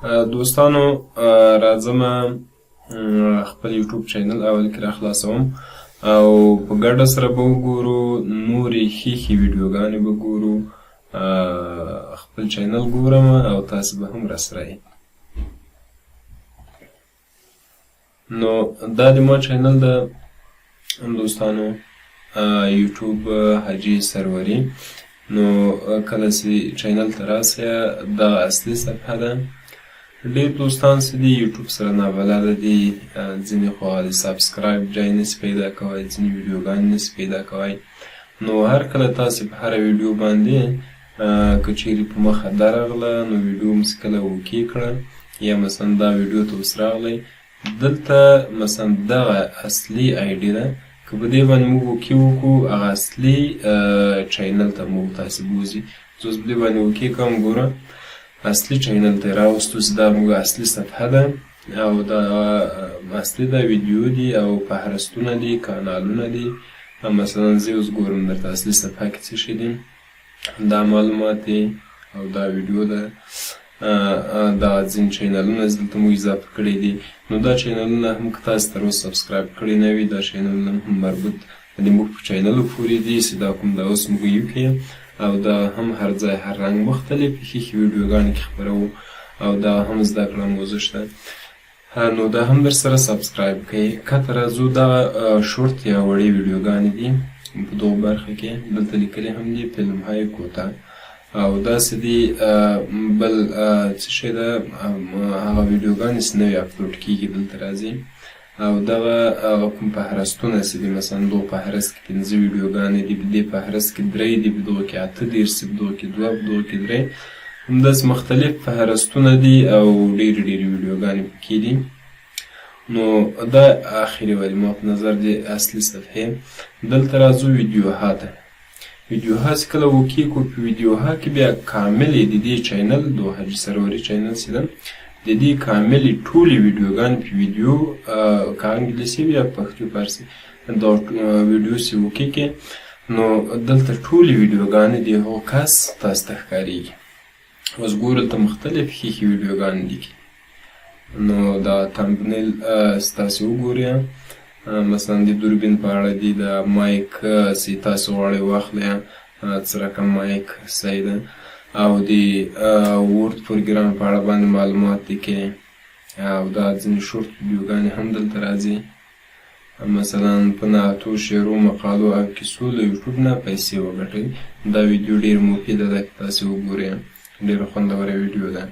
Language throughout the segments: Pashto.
دوستانو راځم خپل یوټیوب چینل اول کې راخلاصوم او په ګډه سره به وګورو نورې ښې ویډیوګانې به ګورو. خپل چینل ګورم او تاسو به هم راسره یې. نو دا د ما چینل د دوستانو یوټیوب حاجي سروری. نو کله چې چینل ته راسئ دا اصلي صفحه ده. ډېر دوستان چې دي یوټیوب سره نابلده دي، ځینې خو د سبسکرایب ځای نسي پیدا کوی، ځینې ویډیوګانې نسي پیدا کوی. نو هر کله تاسې په هره ویډیو باندې که چیرې په مخه درغله نو ویډیو مو کله اوکې کړه یا مثلا دا ویډیو ته اوس راغلی، دلته مثلا دغه اصلي آیډي ده. که په دې باندې موږ اوکې وکړو هغه اصلي چینل ته موږ تاسې بوځي. زه اوس په دې باندې اوکې کوم، ګوره اصلي چینل ته راوستو چې دا موږ اصلي صفحه ده او دا اصلي دا ویډیو دي او فهرستونه دي، کانالونه دي. مثلا زه اوس ګورم درته اصلي صفحه کې څه شي دي، دا معلومات دي او دا ویډیو ده. دا ځینې چینلونه دلته موږ اضافه کړي دي. نو دا چینلونه هم که تاسو تر اوسه سبسکرایب کړي نه وي، دا چینلونه هم مربوط د موږ په چینلو پورې دي چې دا کوم دا اوس موږ یو کې او دا هم هر ځای هر رنګ مختلف ښې ویډیوګانې کې خپروو او دا هم زده کړه موضوع شته. نو دا هم در سره سبسکرایب کړئ. کته راځو دا شورت یا وړې ویډیوګانې دي په دغو برخه کې. دلته لیکلي هم دي فلم های کوتاه او داسې دي. بل څه شی ده، هغه ویډیوګانې چې نوې اپلوډ کېږي دلته راځي او دغه کوم فهرستونه چې دي، مثلا دغه فهرست کې 5 ویډیوګانې دي، په دې فهرست کې 3 دي، په دغه کې 8 دېرش دي، په دغه کې 2، په دغه کې 3. همداسې مختلف فهرستونه دي او ډېرې ویډیوګانې پکې دي. نو دا آخري ولی ما په نظر د اصلي صفحې. دلته راځو ویډیوها ته. ویډیوها چې کله اوکې کړو، په ویډیوها کې بیا کاملې د دې چینل د حاجي سروری چینل چې ده د دې کاملې ټولې ویډیوګانې په ویډیو که انګلیسي وي یا پښتو فارسي دا ویډیو چې اوکې کې نو دلته ټولې ویډیوګانې د هغو کس تاسو ته ښکارېږي. اوس ګورو دلته مختلف ښې ویډیوګانې دي. نو دا تمبنیل ستاسې وګورئ، مثلا د دوربین په اړه دي، د مایک چې تاسو غواړئ واخلئ څه رقم مایک صحیح ده او د ورد پروګرام په اړه باندې معلومات دي کې او دا ځینې شورت ویډیوګانې هم دلته راځي. مثلا په نعتو، شعرو، مقالو او کیسو له یوټیوب نه پیسې وګټئ. دا ویډیو ډېر مفیده ده که تاسې وګورئ، ډېره خوندوره ویډیو ده.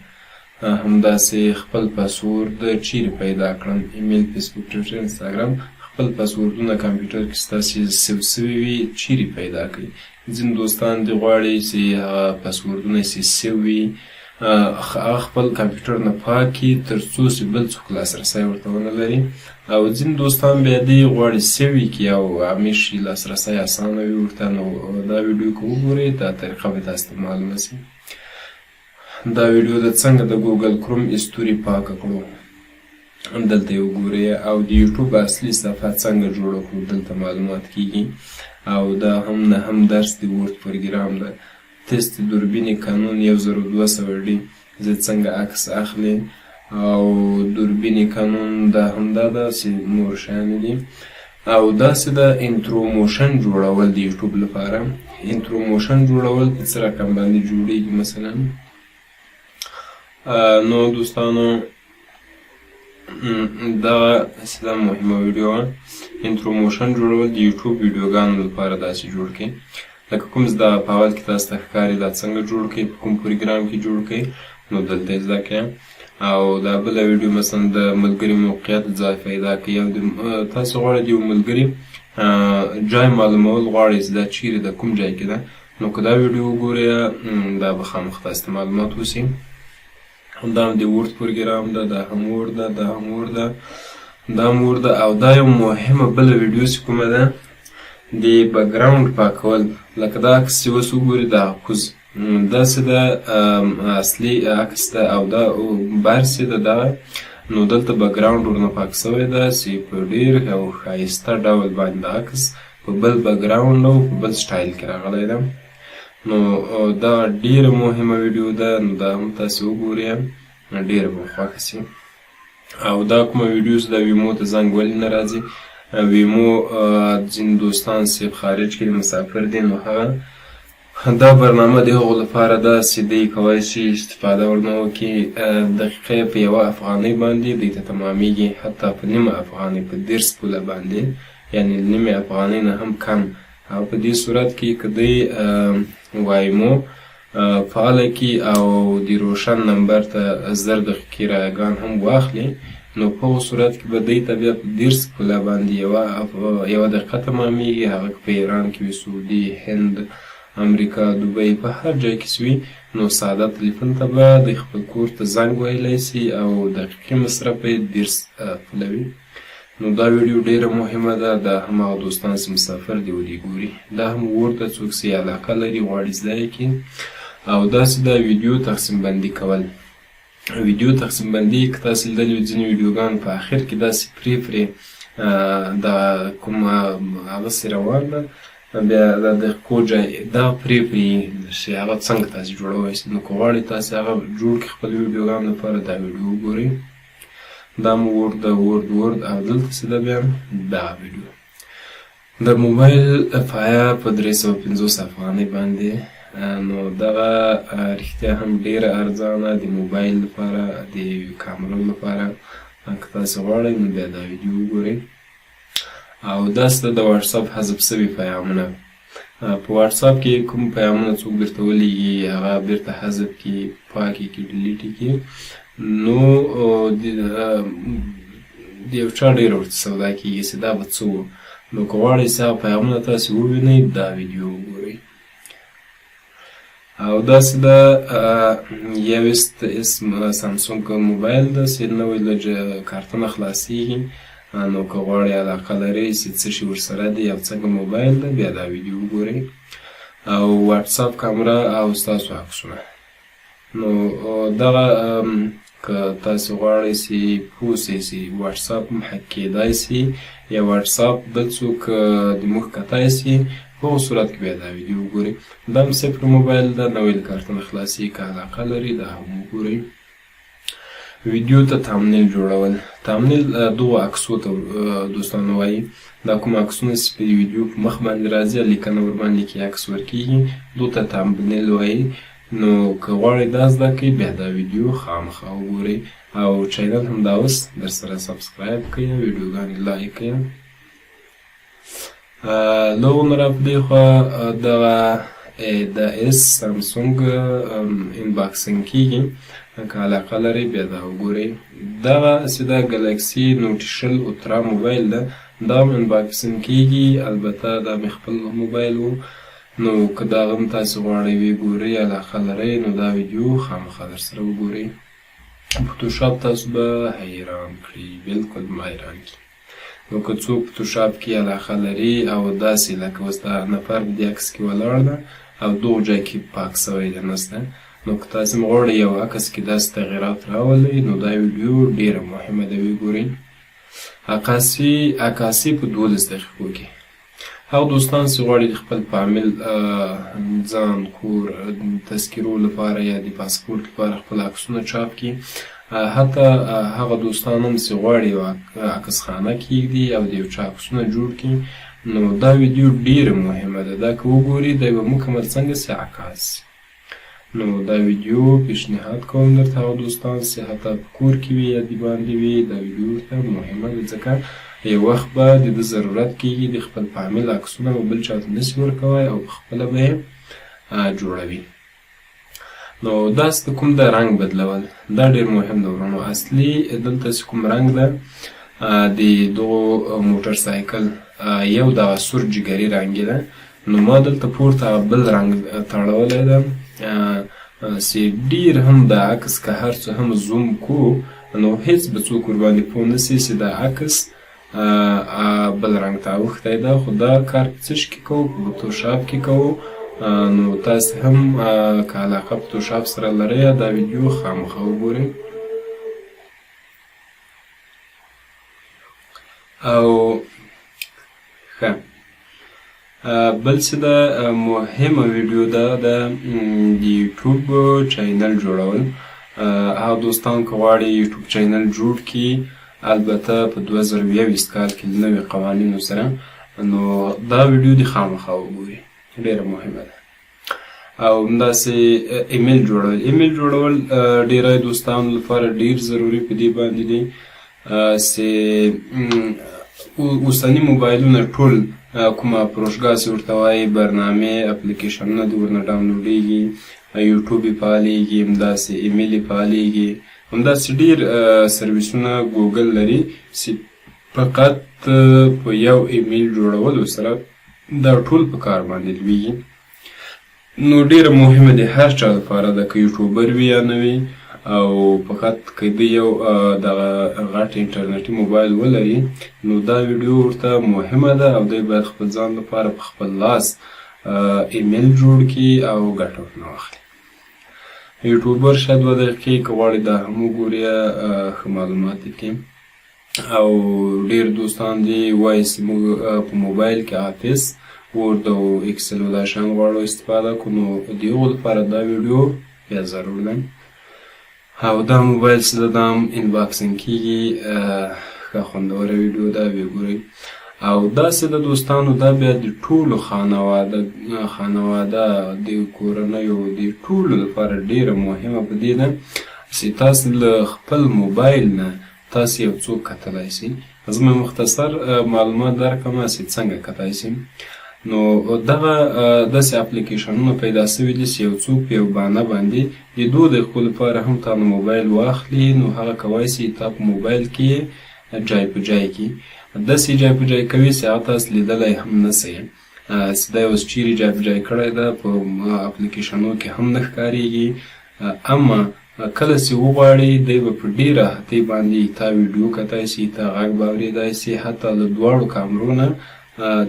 همداسې خپل پاسورد چیرې پیدا کړم، ایمیل، فیسبوک، ټویټر، انسټاګرام. خپل پاسوردونه کمپیوټر کې ستاسې سیو سوي وي چیرې پیدا کړئ. ځینې دوستان دې غواړي چې هغه پاسوردونه یې سیو وي، هغه خپل کمپیوټر نه پاک کړي تر څو چې بل څوک لاسرسی ورته ونه لري. او ځینې دوستان بیا دې غواړي سیو یې کړي او همیشې لاسرسی اسانه وي ورته. نو دا ویډیو که وګورئ دا طریقه به تاسو ته معلومه شي. دا ویډیو د څنګه د ګوګل کروم هیسټوري پاکه کړو دلته یې وګورئ او د یوټیوب اصلي صفحه څنګه جوړه کړو دلته معلومات کېږي. او دا هم نه هم درس د ورد پروګرام ده. تست دوربین قانون 1200 زه څنګه عکس اخلي او دوربین قانون دا همدا ده چې نور شیان دي. او داسې د انتروموشن جوړول د یوټیوب لپاره. انتروموشن جوړول په څه رقم باندې جوړیږي مثلا. نو دوستانو دا اصلا مهمه ویډیو وه. انتروموشن جوړول د یوټیوب ویډیوګانو لپاره داسې جوړ کړئ لکه کوم زده په اول کې تاسو ته ښکاري دا څنګه جوړ کړئ، په کوم پروګرام کې جوړ کړئ. نو دلته یې زده کړئ. او دا بله ویډیو مثلا د ملګري موقعیت ځای پیدا کړئ. او تاسو غواړئ د یو ملګري ځای معلومول غواړئ چې دا چیرې ده، کوم ځای کې ده. نو که دا ویډیو وګورئ دا به خامخا تاسو ته معلومات وسي. دا هم د ورد پروګرام ده، دا هم ورد ده، دا هم ورد ده، دا هم ورد ده. او دا یو مهمه بله ویډیو چې کومه ده د بکګراوند پاکول. لکه دا عکس چې اوس وګورئ دا کوز داسې ده اصلي عکس ده او دا برس یې ده دغه. نو دلته بکګراوند ورنه پاک شوی ده چې په ډېر یو ښایسته ډول باندې د عکس په بل بکګراوند او په بل سټایل کې راغلی ده. نو دا ډیره مهمه ویډیو ده. نو دا هم تاسو وګورئ. ډېره به خوښه شي. او دا کومه ویډیوز د ویمو ته زنګ ولې نه راځي؟ ویمو ځینې دوستان صرف خارج کې مسافر دي، نو هغه دا برنامه د هغو لپاره ده چې دوی کولی شي استفاده ورنه وکړي. دقیقه په 1 افغانۍ باندې دوی ته تمامیږي، حتی په 1 افغانۍ په 10 پوله باندې، یعنې 1 افغانۍ نه هم کم. او په دې صورت کې که دوی وایمو فعاله کړي او د روشن نمبر ته 10 دقیقې رایګان هم واخلي، نو په هغو صورت کې به دوی ته بیا په 10 پوله باندې 1 دقیقه تمامیږي. هغه په ایران کې وي، سعودي، هند، امریکا، دوبۍ، په هر ځای کې وي، نو ساده تلیفون ته به د خپل کور ته زنګ وهلی شي او دقیقې مصرف یې 10 پوله وي. نو دا ویډیو ډېره مهمه ده. دا هماغه دوستان چې مسافر دي ودې ګوري، دا هم ورته څوک چې علاقه لري غواړي زده یې کړي. او داسې د ویډیو تقسیم بندي کول. ویډیو تقسیم بندي که تاسې لیدلي ځینې ویډیوګان په آخر کې داسې پرې د کوم هغسې روان ده، بیا د دقیقو جای دا پرې چې هغه څنګه تاسې جوړولی شئ. نو که غواړئ تاسې هغه جوړ کړئ خپل ویډیوګان لپاره، دا ویډیو وګورئ. دا مو ورد او دلته چې ده بیا دغه ویډیو د موبایل پایه په 350 افغانۍ باندې. نو دغه رښتیا هم ډېره ارزانه د موبایل لپاره، د کامرو لپاره. که تاسې غواړئ نو بیا دا ویډیو وګورئ. او داسې د واتساپ حذف شوي پیغامونه. په واتساپ کې کوم پیغامونه څوک درته ولیږي هغه بیرته حذف کړي، پاک یې کړي، ډیلیټ یې کړي. نو د یو چا ډېره ورته سودا کېږي چې دا به څه و. نو که غواړئ چې هغه پیغامونه تاسې ووینئ، دا ویډیو وګورئ. او داسې د یاست سامسونګ موبایل ده چې نوی لږ کارتونه خلاصېږي. نو که غواړئ علاقه لرئ چې څه شي ورسره دي او څنګه موبایل ده، بیا دا ویډیو وګورئ. او واتساپ کامره او ستاسو عکسونه. نو دغه که تاسې غواړئ چې پوه شئ چې واتساپ هم حک کېدای شي یا واتساپ بل څوک د موږ کتای شي، په هغو صورت کې بیا دا ویډیو وګورئ. دا هم صفر موبایل ده، نوی له کارتونه خلاصي. که علاقه لري دا هم وګورئ. ویډیو ته تامنیل جوړول. تامنیل دغو عکسو ته دوستانو وایي. دا کوم عکسونه چې په ویډیو په مخ باندې راځي، لیکنه ورباندې کې عکس ورکېږي، دو ته تامنیل وایي. نو که غواړئ دا زده کړئ، بیا دا ویډیو خامخا وګورئ. او چینل هم دا اوس در سره سبسکرایب کړئ، ویډیوګانې لایک کړئ. له هغو نه راپدې خوا دغه د اس سامسونګ انباکسینګ کېږي. که علاقه لرئ بیا دا وګورئ. دغه چې دا ګلکسي نوټ شل الترا موبایل ده، دا هم انباکسینګ کېږي. البته دا مې خپل موبایل و. نو که دا هم تاسې غواړئ وګورئ، علاقه لرئ، نو دا ویډیو خامخا در سره وګورئ. فوټوشاپ تاسو به حیران کړي، بلکل به حیران کړي. نو که څوک فوټوشاپ کې علاقه لري او داسې لکه اوس دا نفر په دې عکس کې ولاړ ده او دغو ځای کې پاک شوی ده نسته، نو که تاسې هم غواړئ یو عکس کې داسې تغیرات راولئ، نو دا ویډیو ډېره مهمه ده وګورئ. عکاسي په 12 دقیقو کې. هغه دوستان چې غواړي د خپل فامیل، ځان، کور تذکیرو لپاره یا د پاسپورټ لپاره خپل عکسونه چاپ کړي، حتی هغه دوستان هم چې غواړي عکسخانه کېږدي او د یو چا عکسونه جوړ کړي، نو دا ویډیو ډېره مهمه ده. دا که وګوري دا به مکمل څنګه چې عکاس. نو دا ویډیو پیشنهاد کوم درته هغه دوستان چې حتی په کور کې وي یا د باندې وي، دا ویډیو ورته مهمه ده، ځکه یو وخت به د ده ضرورت کېږي. د خپل فامیل عکسونه به بل چا ته نشي ورکوی او پخپله به یې جوړوي. نو داسې د کوم د رنګ بدلول، دا ډېر مهم ده ورونو. اصلي دلته چې کوم رنګ ده د دغو موټر سایکل یو دغه سور جګري رنګې ده، نو ما دلته پورته بل رنګ تړولی ده چې ډېر هم د عکس که هر څه هم زوم کو، نو هېڅ به څوک ورباندې پوه نه شي چې د عکس بل رنګ ته اوښتی ده. خو دا کار په څه کې کوو؟ په فوټوشاپ کې کوو. نو تاسې هم که علاقه فوټوشاپ سره لرئ، دا ویډیو خامخا وګورئ. او ښه بل څه ده مهمه ویډیو ده د یوټیوب چینل جوړول. هغه دوستان که غواړي یوټیوب چینل جوړ کړي، البته په 2020 کال کې نوي قوانینو سره، نو دا ویډیو دې خامخا وګوري، ډېره مهمه ده. او همداسې ایمیل جوړول ډېری دوستانو لپاره ډېر ضروري په دې باندې دی چې اوسني موبایلونه ټول کومه پروژګاه چې ورته وایي برنامې اپلیکیشنونه دې ورنه ډاونلوډېږي، یوټیوب یې فعالېږي، همداسې ایمیل یې فعالېږي، همداسې ډېر سرویسونه ګوګل لري چې فقط په یو ایمیل جوړولو سره دا ټول په کار باندې لویږي. نو ډېره مهمه دی هر چا لپاره ده، که یوټیوبر وي یا نه وي، او فقط که د یو دغه غټ انټرنیټي موبایل ولري، نو دا ویډیو ورته مهمه ده او دی باید خپل ځان لپاره په خپل لاس ایمیل جوړ کړي او ګټه ورنه واخلي. یوټیوبر شاید 2 دقیقې که غواړي دا هم وګوري، ښه معلومات یې کړي. او ډېر دوستان دي وایي چې موږ په موبایل کې آفیس، ورد او اخیستلو دا شیان غواړو استفاده کړو، نو د هغو لپاره دا ویډیو بیا ضرور ده. او دا موبایل چې ده دا هم انباکسینګ کېږي، ښه خوندوره ویډیو ده، ویې ګورئ. او داسې د دوستانو دا بیا د ټولو خانواده د کورنیو د ټولو لپاره ډېره مهمه په دې ده چې تاسو له خپل موبایل نه تاسو یو څوک کتلی شئ. زه مې مختصر معلومات درکړم چې څنګه کتلی شئ. نو دغه داسې اپلیکیشنونه پیدا شوي دي چې یو څوک په یو بهانه باندې د 2 دقیقو لپاره هم تا نو موبایل واخلي، نو هغه کولی شي تا په موبایل کې جای په جای کړي، داسې جای په جای کوي چې هغه تاسو لیدلی هم نه شئ، چې دا اوس چیرې جای په جای کړی ده په اپلیکیشنو کې هم نه ښکارېږي. اما کله چې وغواړي دی به په ډېره هتۍ باندې تا ویډیو کتلی شي، تا غږ به اورېدی شي، حتی له 2 کامرو نه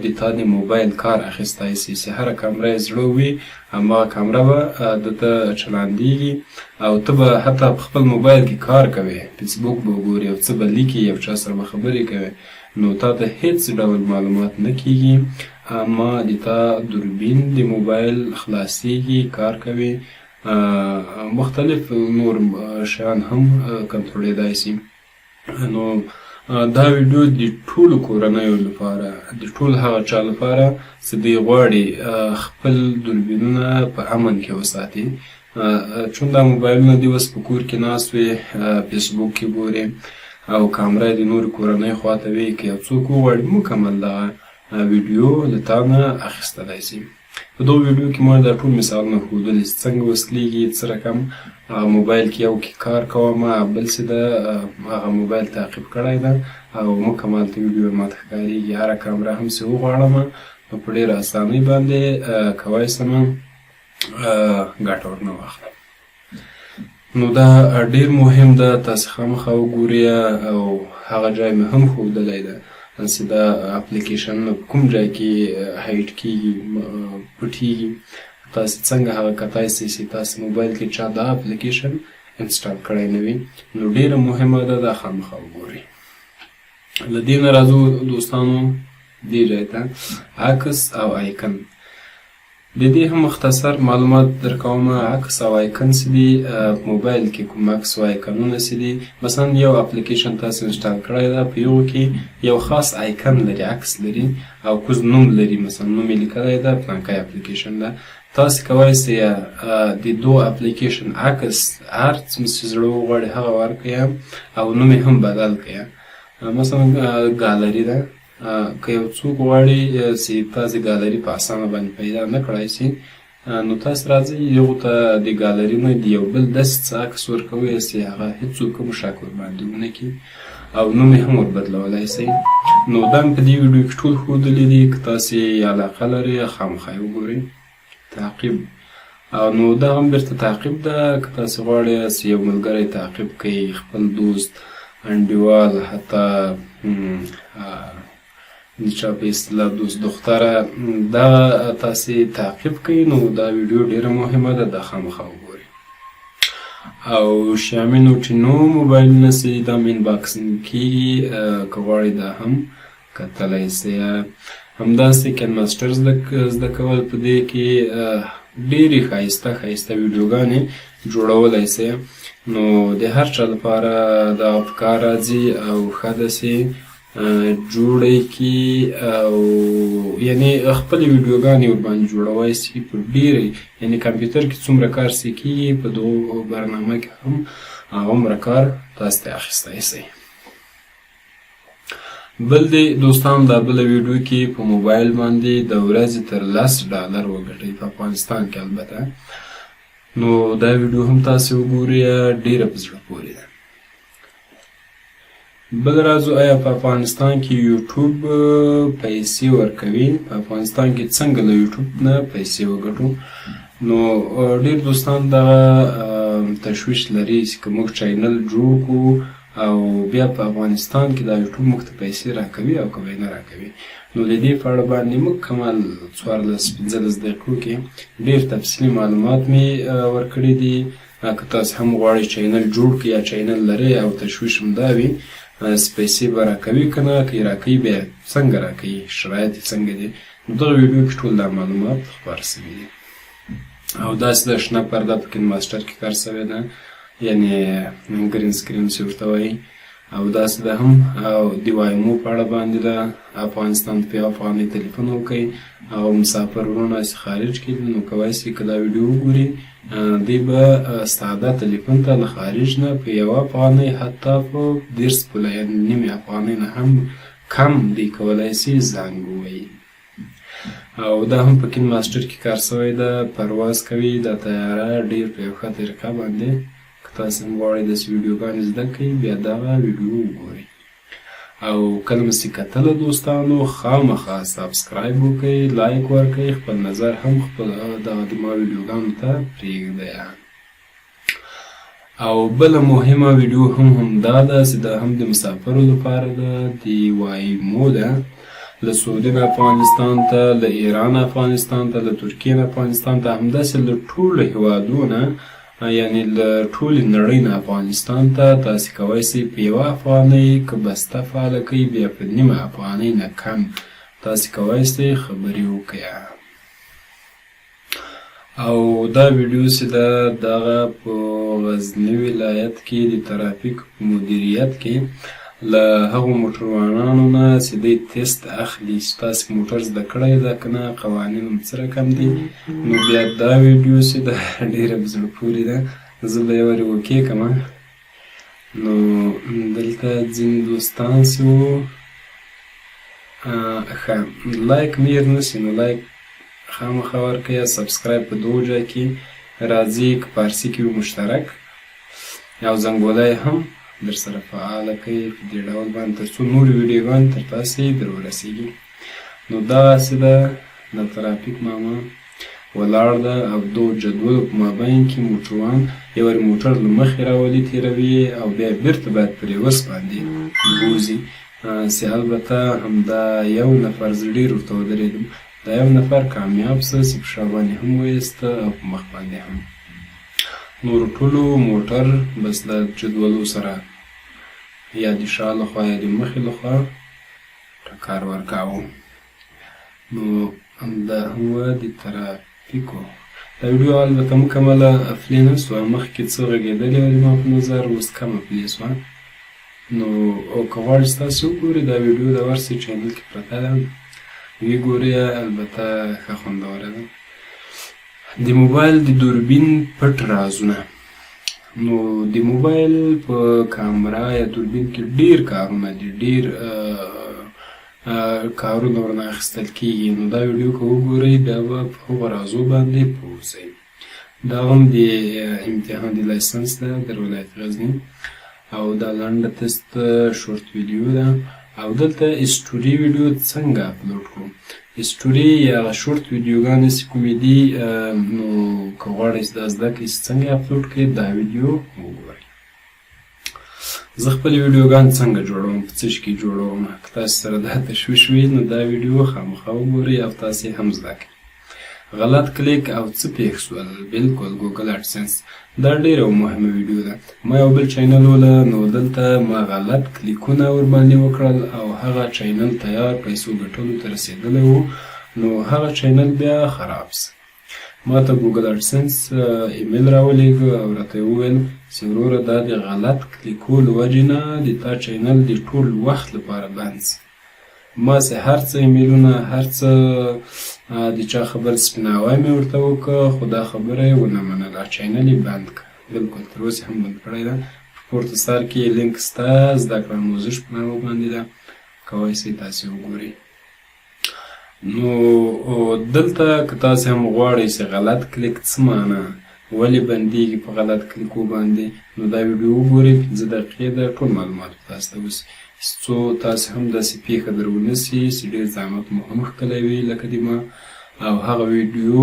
د تا د موبایل کار اخیستی شي، چې هره کامره یې زړه وي هماغه کامره به دته چلاندېږي، او ته به حتی په خپل موبایل کې کار کوې، فیسبوک به وګورې، یو څه به لیکې، یو چا سره به خبرې کوې، نو تا ته هېڅ ډول معلومات نه کېږي، اما د تا دوربین د موبایل خلاصېږي، کار کوي، مختلف نور شیان هم کنټرولېدای شي. نو دا ویډیو د ټولو کورنیو لپاره، د ټول هغه چا لپاره چې دوی غواړي خپل دوربینونه په امن کې وساتي. چون دا موبایلونه دي اوس په کور کې ناست وي، فیسبوک کې ګوري او کامره د نورو کورنیو خواته وي، که یو څوک وغواړي مکمل دغه ویډیو له تا نه اخیستلی شي. په دغه ویډیو کې ما دا ټول مثالونه ښودلي چې څنګه وصلېږي، څه رقم موبایل کې یو کې کار کوم، بل څه ده هغه موبایل تعقیب کړی ده، او مکمل ته ویډیو ماته ښکارېږي. هره کامره هم چې وغواړم نو په ډېره اسانۍ باندې کولی شم ګټه ورنه واخلم. نو دا ډېر مهم ده، تاسې خامخا وګورئ. او هغه ځای مې هم ښودلی ده چې دا اپلیکیشنونه په کوم ځای کې هایډ کېږي، پټېږي، تاسې څنګه هغه کتای شئ چې تاسې موبایل کې چا دا اپلیکیشن انسټال کړی نه وي. نو ډېره مهمه ده، دا خامخا وګورئ. له دې نه راځو دوستانو دې ځای ته، عکس او آیکن. د دې هم مختصر معلومات درکوم. عکس او آیکن چې دي موبایل کې کوم عکس او آیکنونه چې دي، مثلا یو اپلیکیشن تاسو انسټال کړی ده، په یو کې یو خاص آیکن لري، عکس لري او کوز نوم لري، مثلا نوم یې لیکلی ده پلانکی اپلیکیشن ده. تاسو کولی شئ د 2 اپلیکیشن عکس هر څه چې زړه وغواړي هغه ورکړئ او نوم یې هم بدل کړئ. مثلا ګالري ده، که یو څوک غواړي چې تاسې ګالري په اسانه باندې پیدا نه کړی شي، نو تاسو راځئ یو ته د ګالري نه د یو بل داسې څه عکس ورکوئ چې هغه هېڅوک هم شک ورباندې ونه کړي، او نوم یې هم وربدلولی شئ. نو دا هم په دې ویډیو کې ټول ښودلي دي، که تاسې علاقه لرئ خامخا یې وګورئ. تعقیب، او نو دا هم بیرته تعقیب ده، که تاسې غواړئ چې یو ملګری تعقیب کړئ، خپل دوست، انډیوال، حتی د چا په اصطلاح دوست دختره، دا تاسې تعقیب کړئ. نو دا ویډیو ډېره مهمه ده، دا خامخا وګورئ. او شیامي نوټینو موبایلونه چې دا هم انباکسینګ کېږي، که غواړئ دا هم کتلی شئ. همداسې کین ماسټر زده کول، په دې کې ډېرې ښایسته ویډیوګانې جوړولی سئ. نو د هر چا لپاره دغه په کار راځي او ښه داسې جوړی کي او یعنې خپلې ویډیوګانې ورباندې جوړوی سي په ډېرې یعنې کمپیوټر کې څومره کار سې کېږي په دغو برنامه کې هم هغومره کار تاسې ته اخیستی سئ. بل دی دوستان دا بله ویډیو کې په موبایل باندې د ورځې تر $10 وګټئ په افغانستان کې البته. نو دا ویډیو هم تاسې وګورئ ډېره په زړه پورې ده. بل راځو آیا په افغانستان کې یوټیوب پیسې ورکوي؟ په افغانستان کې څنګه له یوټیوب نه پیسې وګټو؟ نو ډېر دوستان دغه تشویش لري چې که موږ چینل جوړ کړو او بیا په افغانستان کې دا یوټیوب موږ ته پیسې راکوي او که نه راکوي. نو د دې په اړه باندې موږ کمال 14-15 دقیقو کې ډېر تفصیلي معلومات مې ورکړي دي. که تاسې هم غواړئ چینل جوړ کړئ یا چینل لرئ او تشویش هم دا وي پیسې به راکوي که نه، که یې راکوي بیا څنګه راکوي، شرایط یې څنګه دي. نو دغه ویډیو کې ټول دا معلومات خپاره سوي دي. او داسې د شنه پرده په کین ماسټر کې کار سوې ده، یعنې ګرین سکرین چې ورته وایي. او داسې ده هم او د وایمو په اړه باندې ده. افغانستان په افغانۍ تلیفون وکړئ او مسافر ورونه چې خارج کې دي نو کولی شي که دا ویډیو وګوري دوی به ساده تلیفون ته له خارج نه په 1 افغانۍ حتی په 10 پوله یعنې نیم افغانۍ نه هم کم دوی کولی شي زنګ ووهي. او دا هم په کین ماسټر کې کار سوی ده، پرواز کوي دا طیاره ډېر په یو ښه طریقه باندې. که تاسې هم غواړئ داسې ویډیوګانې زده کړئ بیا دغه ویډیو وګورئ. او کله مو چې کتله دوستانو خامخا سبسکرایب وکړئ، لایک ورکړئ، خپل نظر هم خپل دغه د ما ویډیوګانو ته پرېږدئ. او بله مهمه ویډیو هم دا ده چې دا هم د مسافرو لپاره ده، د وایمو ده. له سعودي نه افغانستان ته، له ایران افغانستان ته، له ترکیې نه افغانستان ته، همداسې له ټولو هېوادونو یعنې له ټولې نړۍ نه افغانستان ته تاسې کولی شئ په 1 افغانۍ که بسته فعاله کوئ بیا په نیمه افغانۍ نه کم تاسې کولی شئ خبرې وکړئ. او دا ویډیو چې ده دغه په غزني ولایت کې د ترافیک مدیریت کې له هغو موټروانانو نه چې دوی تیسټ اخلي چې تاسې موټر زده کړی ده که نه، قوانین هم څه رقم دي. نو بیا دا ویډیو چې ده ډېره په زړه پورې ده، زه به یې ورې اوکې کړم. نو دلته ځینې دوستان چې وو ښه لایک مې هېر نه شي، نو لایک خامخا ورکړئ. سبسکرایب په دوو ځای کې راځي، که فارسي کې وي مشترک، او زنګوله هم در سره فعاله کوي په دې ډول باندې تر څو نورې ویډیوګانې تر تاسې در ورسېږي. نو دغسې ده د ترافیک ماما ولاړ ده او دو جدولو په مابین کې موټروان یو وارې موټر له مخې راولي تېروي او بیا بېرته باید په ریورس باندې بوځي. چې البته همدا یو نفر زه ډېر ورته ودرېدم، دا یو نفر کامیاب شه چې په شا باندې هم وایسته او په مخ باندې هم. نورو ټولو موټر بس د جدولو سره یا د شا لخوا یا د مخې لخوا ټکر ورکاوه. نو همدا هم وه د ترافیکو. دا ویډیو البته مکمله افلي نه سوه، مخکې څه غږېدلې وه زما په نظر، اوس کم افلي سوه. نو او که غواړئ چې تاسې وګورئ دا ویډیو د ورسې چینل کې پرته ده، ویې ګورئ، البته ښه خوندوره ده. د موبایل د دوربین پټ رازونه. نو د موبایل په کامرا یا دوربین کې ډېر کارونه دي، ډېر کارونه ورنه اخیستل کېږي. نو دا ویډیو که وګورئ بیا به په هغو رازو باندې پوه اوسئ. دا هم د امتحان د لایسنس ده در ولایت غزني، او دا لنډه تست شورت ویډیو ده. او دلته اسټوري ویډیو څنګه اپلوډ کړو. اسټوري یا شورت ویډیوګانې چې کومې دي، نو که غواړئ چې دا زده کړئ چې څنګه اپلوډ کړئ دا ویډیو وګورئ. زه خپلې ویډیوګانې څنګه جوړوم، په څه شي کې جوړوم، که تاسې سره دا تشویش وي نو دا ویډیو خامخا وګورئ او تاسې هم زده کړئ. غلط کلیک او څه پېښ شول، بلکل ګوګل اډسنس دا ډېره مهمه ویډیو ده. ما یو بل چینل وله، نو دلته ما غلط کلیکونه ورباندې وکړل او هغه چینل تیار پیسو ګټلو ته رسېدلی و، نو هغه چینل بیا خراب سه. ما ته ګوګل اډسنس ایمیل راولېږه او راته یې وویل چې وروره دا د غلط کلیکولو وجې نه د تا چینل د ټول وخت لپاره بند شي. ما چې هر څه ایمیلونه هر څه د چا خبر سپیناوی مې ورته وکړه خو دا خبره یې ونه منله، چینل یې بند کړه. بلکل تر اوسه هم بند کړی ده. په پورته سر کې لینک شته، زده کړه آموزش په نامه باندې ده، کولی شئ تاسې وګورئ. نو دلته که تاسې هم غواړئ چې غلط کلیک څه معنا ولې بندېږي په غلط کلیکو باندې، نو دا ویډیو وګورئ. 15 دقیقې ده، ټول معلومات به تاسو ته وشي څو تاسې هم داسې پېښه در ونه شي چې ډېر زحمت مو هم ښکلی وي لکه د ما. او هغه ویډیو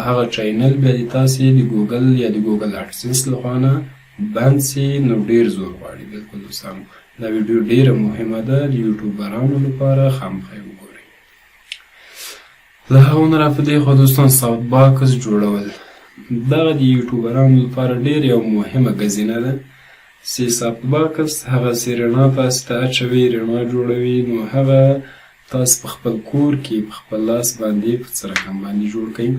هغه چینل بیا د تاسې د ګوګل یا د ګوګل اډسنس لخوا نه بند شي، نو ډېر زور غواړي. بلکل دوستانو دا ویډیو ډېره مهمه ده د یوټیوبرانو لپاره، خامخا یې وګورئ. له هغو نه را په دې خوا دوستان ساوت باکس جوړول دغه د یوټیوبرانو لپاره ډېر یو مهمه ګزینه ده چې ساوت باکس هغه چې رڼا تاسې ته اچوي، رڼا جوړوي، نو هغه تاسو په خپل کور کې په خپل لاس باندې په څه رقم باندې جوړ کړئ.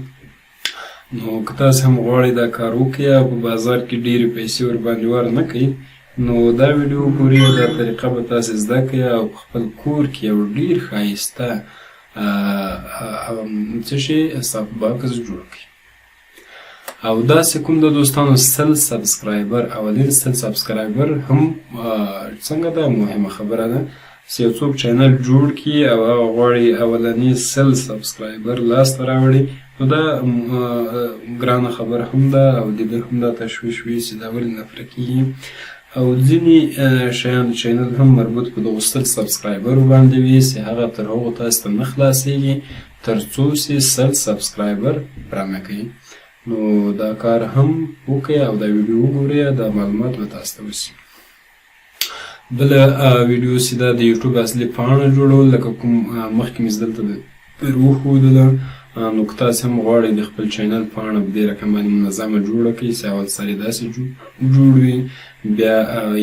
نو که تاسو هم غواړئ دا کار وکړئ او په بازار کې ډېرې پیسې ورباندې ورنه کړئ، نو دا ویډیو وګورئ، دا طریقه به تاسې زده کړئ او په خپل کور کې یو ډېر ښایسته څه شي ساوت باکس جوړ کړئ. او داسې کوم د دوستانو 100 سبسکرایبر، اولین 100 سبسکرایبر هم څنګه ده مهمه خبره ده چې یو څوک چینل جوړ کړي او هغه غواړي اولني 100 سبسکرایبر لاسته راوړي، نو دا ګرانه خبره هم ده او د ده هم دا تشویش وي چې دا ولې نفره کېږي. او ځینې شیان د چینل هم مربوط په دغو 100 سبسکرایبرو باندې وي چې هغه تر هغو تاسو ته نه خلاصېږي تر څو چې 100 سبسکرایبر پرانه کوي. نو دا کار هم وکړئ او دا ویډیو وګورئ، دا معلومات به تاسو ته وشي. بله ویډیو چې دا د یوټیوب اصلي پاڼه جوړول لکه کوم مخکې مې دلته در وښودله، نو که تاسې هم غواړئ د خپل چینل پاڼه په دې رقم باندې منظمه جوړه کړئ چې اول سر یې داسې جوړ وي، بیا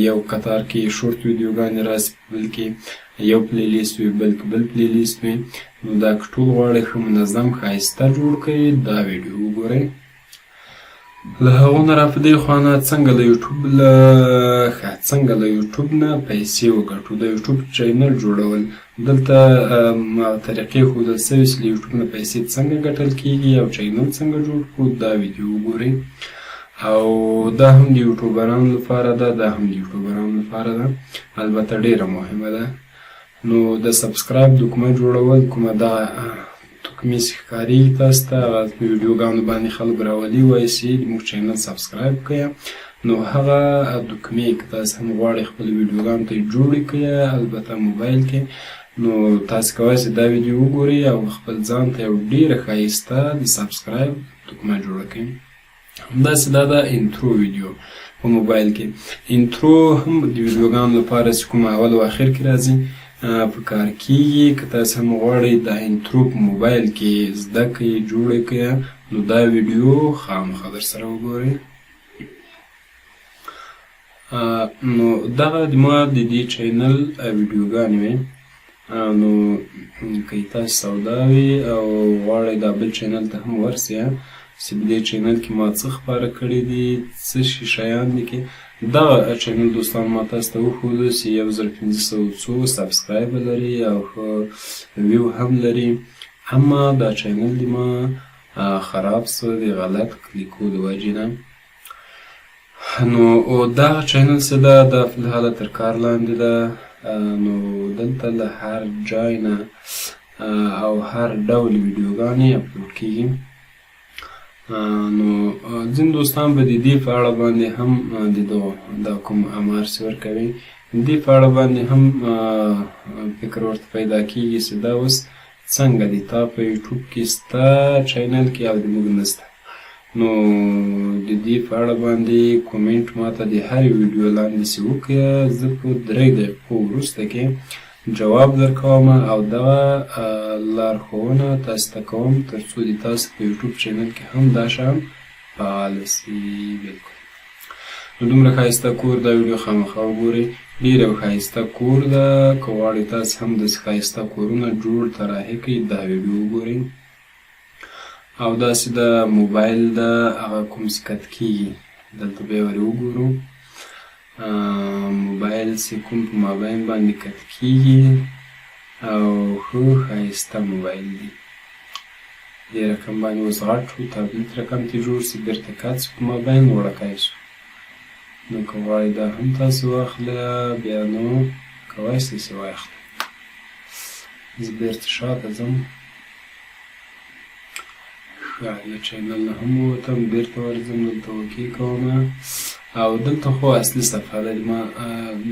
یو قطار کې شورت ویډیوګانې راسي، بل کې یو پلی لیست وي، بل کې بل پلی لیست وي. نو دا که ټول غواړئ ښه منظم ښایسته جوړ کړئ، دا ویډیو وګورئ. له هغو نه را په دې خوا نه څنګه له یوټیوب نه پیسې وګټو، د یوټیوب چینل جوړول. دلته طریقې ښودل شوي چې له یوټیوب نه پیسې څنګه ګټل کېږي او چینل څنګه جوړ کړو، دا ویډیو وګورئ. او دا هم د یوټیوبرانو لپاره ده، دا هم د یوټیوبرانو لپاره ده، البته ډېره مهمه ده. نو د سبسکرایب دوکمه جوړول کومه دا دوکمې چې ښکارېږي تاسو ته، هغه په ویډیوګانو باندې خلک راولي وایي چې زموږ چینل سبسکرایب کړئ. نو هغه دوکمې که تاسو هم غواړئ خپل ویډیوګانو ته یې جوړې کړئ، البته موبایل کې، نو تاسو کولی شئ دا ویډیو وګورئ او خپل ځان ته یو ډېره ښایسته د سبسکرایب دوکمه جوړه کړئ. همداسې دا ده انترو ویډیو په موبایل کې. انترو هم د ویډیوګانو لپاره چې کوم اول او اخر کې راځي په کار کېږي. که تاسو هم غواړئ دا انترو په موبایل کې زده کړئ جوړه کړئ، نو دا ویډیو خامخا در سره وګورئ. نو دغه ما د دې چینل ویډیوګانې وې، نو که تاسو سودا وي او غواړئ دا بل چینل ته هم ورسئ چې په دې چینل کې ما څه خپاره کړي دي، څه شیان دي کې. دغه چینل دوستان ما تاسو ته وښوده چې 1500 سبسکرایبر لري او ښه ویو هم لري، اما دا چینل د ما خراب شو د غلط کلیکو د وجې نه. نو دغه چینل چې ده دا فلحاله تر کار لاندې ده. نو دلته له هر ځای نه او هر ډول ویډیوګانې اپلوډ کېږي. نو ځینې دوستان به د دې په اړه باندې هم دا کوم امر چې ورکوي، د دې په اړه باندې هم فکر ورته پیدا کېږي چې دا اوس څنګه دی، تا په یوټیوب کې ستا چینل کې او د موږ نسته. نو د دې په اړه باندې کومنټ ماته د هرې ویډیو لاندې چې وکړه، زه په 3 دقیقو وروسته کې جواب درکوم او دغه لارښوونه تاسو ته کوم تر څو د تاسو په یوټیوب چینل کې هم دا شان فعال شي. بلکل نو دومره ښایسته کور دا ویډیو خامخا وګورئ، ډېر یو ښایسته کور ده. که غواړئ تاسو هم داسې ښایسته کورونه جوړ طراحي کړئ، دا ویډیو وګورئ. او داسې د موبایل د هغه کوم چې کت کېږي دلته به یې ورې وګورو. موبایل چې کوم په مابین باندې کت کېږي او ښه ښایسته موبایل دی. دې رقم باندې اوس غټ شو، تابلیت رقم ترې جوړ شي، بېرته کت شو په مابین وړوکی شو. نو که غواړئ دا هم تاسې واخله بیا نو کولی شئ چې واخلئ. زه بېرته شاته ځم، له چینل نه هم ووتم، بېرته ورځم، دلته اوکې کومه او دلته خو اصلي صفحه ده، ما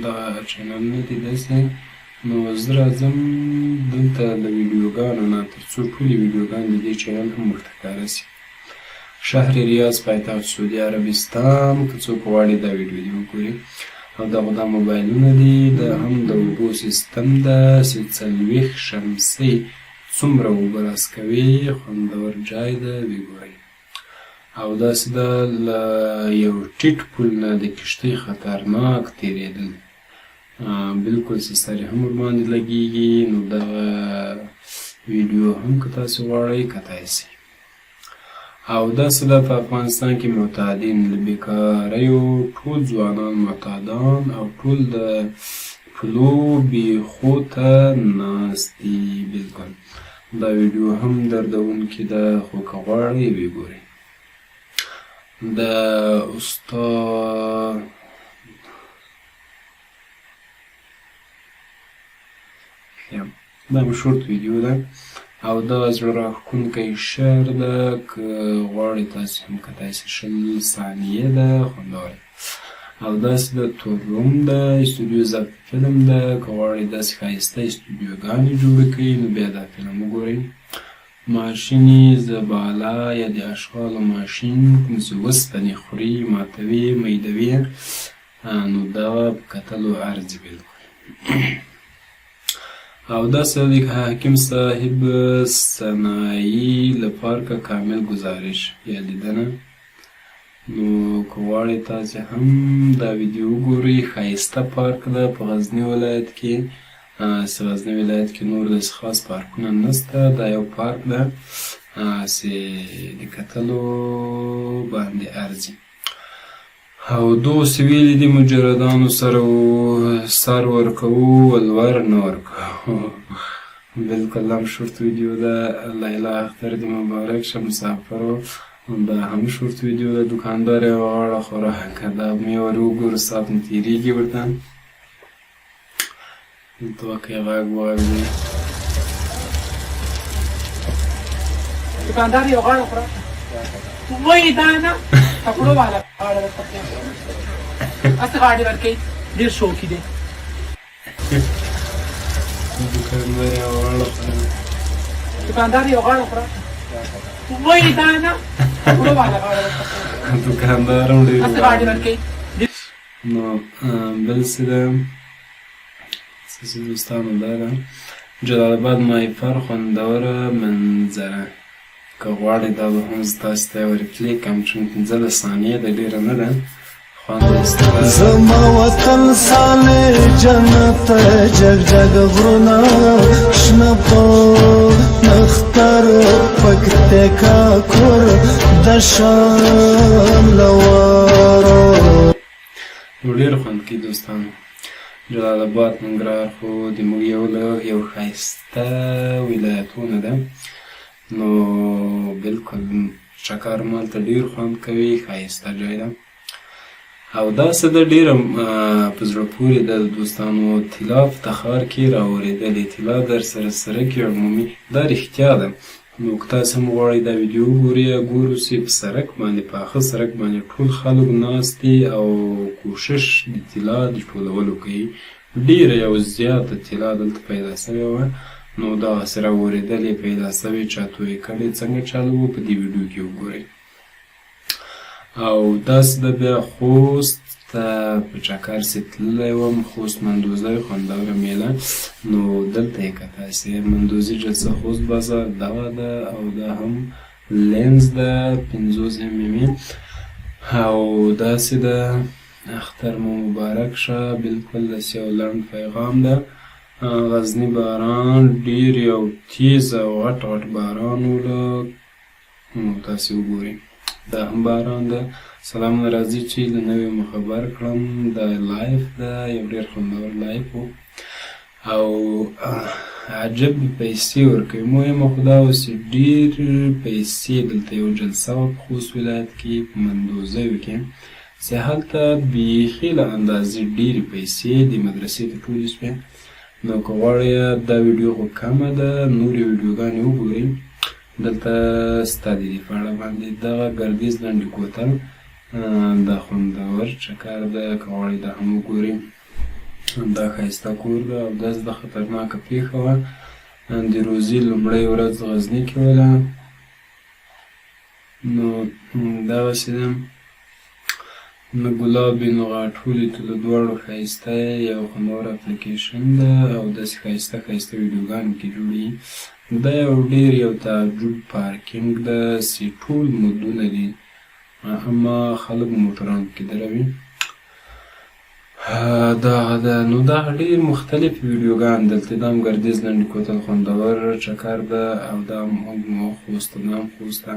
دغه چینلونه دي داسې. نو زه راځم دلته د ویډیوګانو نه تر څو ټولې ویډیوګانې د دې چینل هم ورته ښکاره شي. شهر ریاض پایتخت سعودي عربستان، که څوک غواړي دا ویډیو دې وګوري. او دغه دا موبایلونه دي، دا هم د اوبو سیستم ده چې 40 شمسۍ څومره اوبه راسکوي، خوندور جای ده، ویې ګورئ. او داسې ده له یو ټیټ پل نه د کښتۍ خطرناک تېرېدل، بلکل چې سر یې هم ورباندې لګېږي. نو دغه ویډیو هم که تاسې غواړئ کتای شئ. او داسې ده په افغانستان کې معتادین له بېکاریو ټول ځوانان معتادان او ټول د پلو بیخو ته ناست دي. بلکل دا ویډیو هم دردونکې ده، خو که غواړئ ویې ګورئ. د استاد دا مې شورت ویډیو ده او دا زړه راښکونکی شعر ده، که غواړئ تاسې هم کتای شئ. 20 ثانیې ده، خوندوره. او داسې د تور روم ده، استودیو ضبط فلم ده، که غواړئ داسې ښایسته استودیوګانې جوړې کړئ نو بیا دا فلم وګورئ. ماشیني زباله یا د اشغالو ماشین کوم چې اوسپنې خوري، ماتوي، میدوي، نو دا په کتلو ارزي بلکل. او داسې د حکیم صاحب صنایي له پارکه کامل گزارش یا لیدنه. نو که غواړئ تاسې هم دا ویډیو وګورئ. ښایسته پارک ده په غزني ولایت کې، چې غزني ولایت کې نور داسې خاص پارکونه نشته. دا یو پارک ده چې د کتلو باندې ارزي. او دوست ویلي دي مجردانو سره سر ورکوو ولور نه ورکوو. بلکل هم شورت ویډیو ده. لیلا اختر دې مبارک شه، مسافر و. دا هم شورت ویډیو ده. دوکاندار یې غاړه خوراکه ده، مې ور وګورو ساعت مې تېرېږي ورته. دلته واقعي غږ واورئ. دوکاندار یې غاړه خوراکه وایي دا نه کپړو والا غاړه درته هسې غاړې ورکوي، ډېر شوقي دی. دوکاندار یې غاړه خوراکه وایي دا نه کپړو والا غاړه درته دوکاندار هم ډېر هسې غاړې ورکوي. نو بل څه ده چې دوستانو دا ده جلال آباد مایفر خوندوره منظره. که غواړئ دا به هم زه تاسې ته ورې پلی کړم، چون 15 ثانیې ده، ډېره نه ده. زما وطن سالې جنت جګ جګ غرونه شنه په نختر پکتیکا کور د شان لوارو. نو ډېر خوند کوي دوستانو. جلال آباد ننګرهار خو د موږ یو ښایسته ولایتونه ده. نو بلکل چکر مالته ډېر خوند کوي، ښایسته ځای ده. او داسې ده ډېره په زړه پورې ده دوستانو. طلا په تخار کې راورېدلې، طلا در سره سره کې عمومي، دا رښتیا ده. نو که تاسې هم غواړئ دا ویډیو وګورئ، ګورو چې په سړک باندې، پاخه سړک باندې ټول خلک ناست دي او کوشش د طلا د ټولولو کوي. ډېره یو زیاته طلا دلته پیدا شوې وه. نو دغسې راورېدلې پیدا شوې، چا تویې کړې، څنګه چالو وه په دې ویډیو کې وګورئ. او داسې ده بیا خوست ته په چکر چې تللی وم، خوست مندوزی خوندوره میله. نو دلته یې که تاسې مندوزي جلسه خوست بازار دغه ده، او دا هم لینز ده 50 mm. او داسې ده اختر مو مبارک شه. بلکل داسې یو لنډ پیغام ده. غزني باران ډېر یو تیز او غټ غټ باران و له نو تاسې وګورئ. دا هم باران ده. سلامونه راځي چې له نوې مو خبر کړم. دا لایف ده، یو ډېر خوندور لایف و او عجب پیسې ورکوي. مهمه خو دا وه چې ډېر پیسې دلته یو جلسه وه په خوست ولایت کې په مندوزیو کې چې هلته بیخي له اندازې ډېرې پیسې د مدرسې ته ټولې شوې. نو که غواړئ دا ویډیو خو کمه ده، نورې ویډیوګانې وګورئ. دلته ستا د دې په اړه باندې دغه ګردیز لنډې کوتل دا خوندور چکر ده، که غواړئ دا هم وګورئ. دا ښایسته کور ده او داسې د خطرناکه پېښه وه. د روزي لومړۍ ورځ غزني کې وله. نو دغسې ده، نه ګلابي نه غاټولي ته د دواړو ښایسته یو خوندور اپلیکیشن ده او داسې ښایسته ښایسته ویډیوګانې کې جوړوي. دا یو ډېر یو تعجب پارکینګ ده چې ټول مودونه دي، اما خلک موټران کې دروي. دغه ده. نو دغه ډېر مختلف ویډیوګان دلته. دا هم ګردیز لنډې کوتل خوندور چکر ده او دا هم خوسته، دا هم خوسته.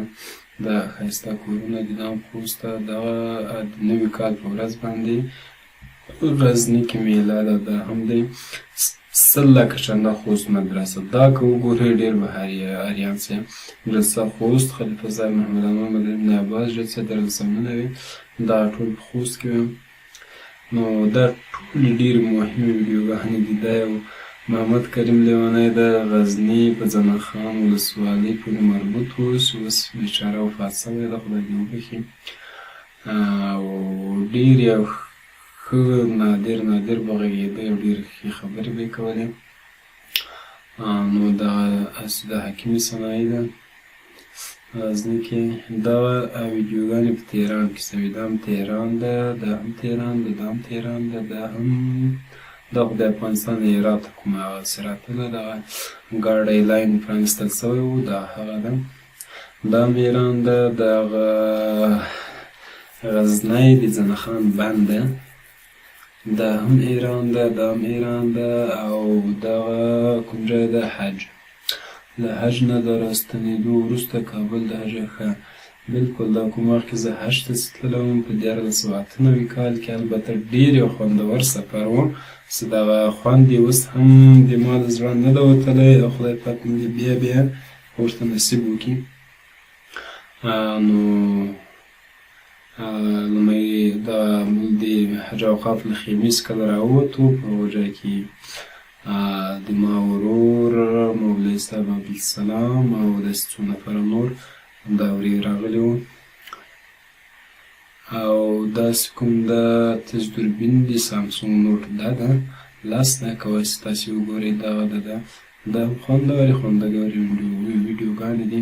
دا ښایسته کورونه دي، دا هم خوسته. دغه د نوي کال په ورځ باندې غزني کې میله ده. دا هم دی 100 لکه چنده خوست مدرسه. دا که وګورئ ډېر به حیران شئ. جلسه خوست، خلیفه زای محمد امان مدرسه ابن عباس جلسه درسمونه وي، دا ټول په خوست کې وي. نو دا ټولې ډېرې مهمې ویډیوګانې دي. دا یو محمد کریم لیونی د غزني په زنه خان ولسوالۍ پورې مربوط و چې اوس بیچاره وفات شوی ده، خدای دې وبخي. او ډېر یو ښه نادر به غږېده، یو ډېرې ښې خبرې به یې کولې. نو دغه د حکیمي صنایع ده غزني کې. دغه ویډیوګانې په تهران کې شوي. دا هم تهران ده، دا هم تهران ده، دا هم تهران ده، دا هم دا خو د افغانستان د هرات کومه سرعته ده، دغه ګاډی لاین پرانیستل شوی و، دا هغه ده. دا هم ایران ده. دغه غزنی د زنه خان بند ده، دا هم ایران ده، دا هم ایران ده. او دغه کوم ځای ده؟ حج. له حج نه د راستنېدو وروسته کابل د حج ښه بلکل. دا کوم وخت کې زه حج ته تللی وم په 1498 کال کې. البته ډېر یو خوندور سفر و چې دغه خوند یې اوس هم د ما د زړه نه ده وتلی او خدای پاک مې بیا ورته نصیب وکړي. نو لومړی د حج اوقاف له خیمې څخه راووتو. په هغه ځای کې د ما ورور مولوي صاحب عبدالسلام او داسې څو نفره نور همداورې راغلي وو. او داسې کوم ده تیز دوربین د سامسونګ نوټ دا ده 10 ده، کولی شئ تاسې وګورئ. دغه ده، دا هم خوندورې ویډیوګانې دي.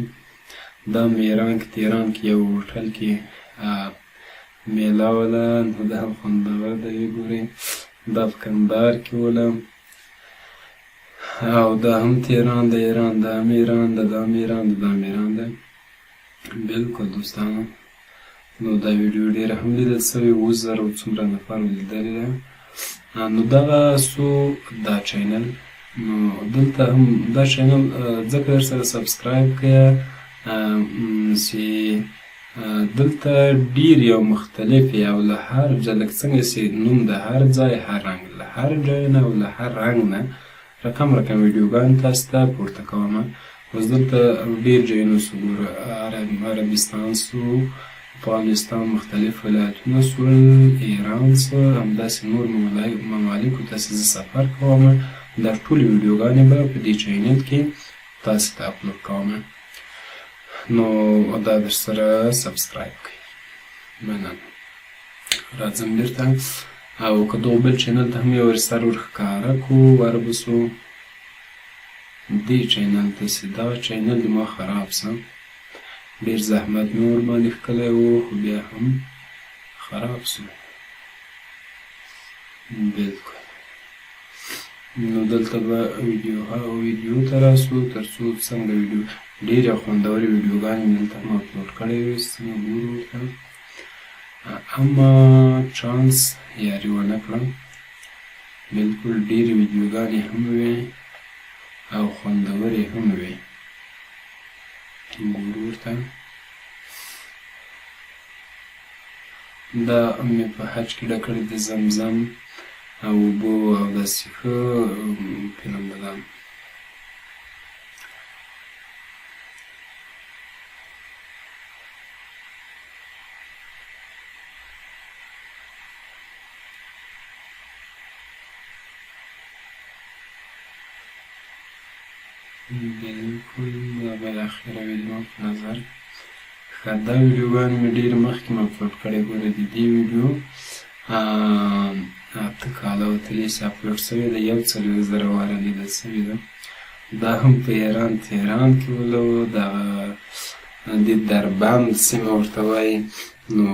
دا هم ایران کې تهران کې یو هوټل کې میله وله، نو دا هم خوندور ده، وګورئ. دا په کندهار کې وله. او دا هم تهران ده، ایران، دا هم ایران ده، دا هم ایران ده، دا هم ایران ده. بلکل دوستانو. نو دا ویډیو ډېره هم لیدل شوې، 20,000 او څومره نفرو لیدلې ده. نو دغه سو دا چینل. نو دلته هم دا چینل ځکه درسره سبسکرایب کړئ چې دلته ډېر یو مختلف او له هر ځای لکه څنګه چې نوم د هر ځای هر رنګ، له هر ځای نه او له هر رنګ نه رقم ویډیوګانې تاسو ته پورته کوم. اوس دلته ډېر ځایونه سو، عربستان سو، افغانستان مختلف ولایتونه سول، ایران سو، همداسې نور ممالکو ته چې زه سفر کوم. دا ټولې ویډیوګانې به په دې چینل کې تاسو ته اپلوډ کوم. نو دا درسره سبسکرایب کړئ. مننه. راځم بېرته او که دغه بل چینل ته هم یو سر ورښکاره کړو وربسو دې چینل ته چې دغه چینل د ما خراب شه. ډېر زحمت مې ورباندې ښکلی و خو بیا هم خراب شو. بلکل. نو دلته به ویډیو ته راسو تر څو څنګه ویډیو ډېرې خوندورې ویډیوګانې مې دلته هم اپلوډ کړی وې څنګه ګورو ورته. اما چانس یاري ونه کړم. بلکل ډېرې ویډیوګانې هم وې او خوندورې هم وې. ګورو ورته. دا مې په حج کې ډک کړي د زمزم او اوبو او داسې ښه فلم ده دا. بالکل دا بالاخره ویډیو په نظر ښه. دا ویډیوګانې مې ډېر مخکې مې اپلوډ کړی. ګوره د دې ویډیو 8 کاله وتلې چې اپلوډ شوې ده، 41,000 واره لیدل شوې ده. دا هم په ایران تهران کې ولو دغه د دربند سیمه ورته وایي. نو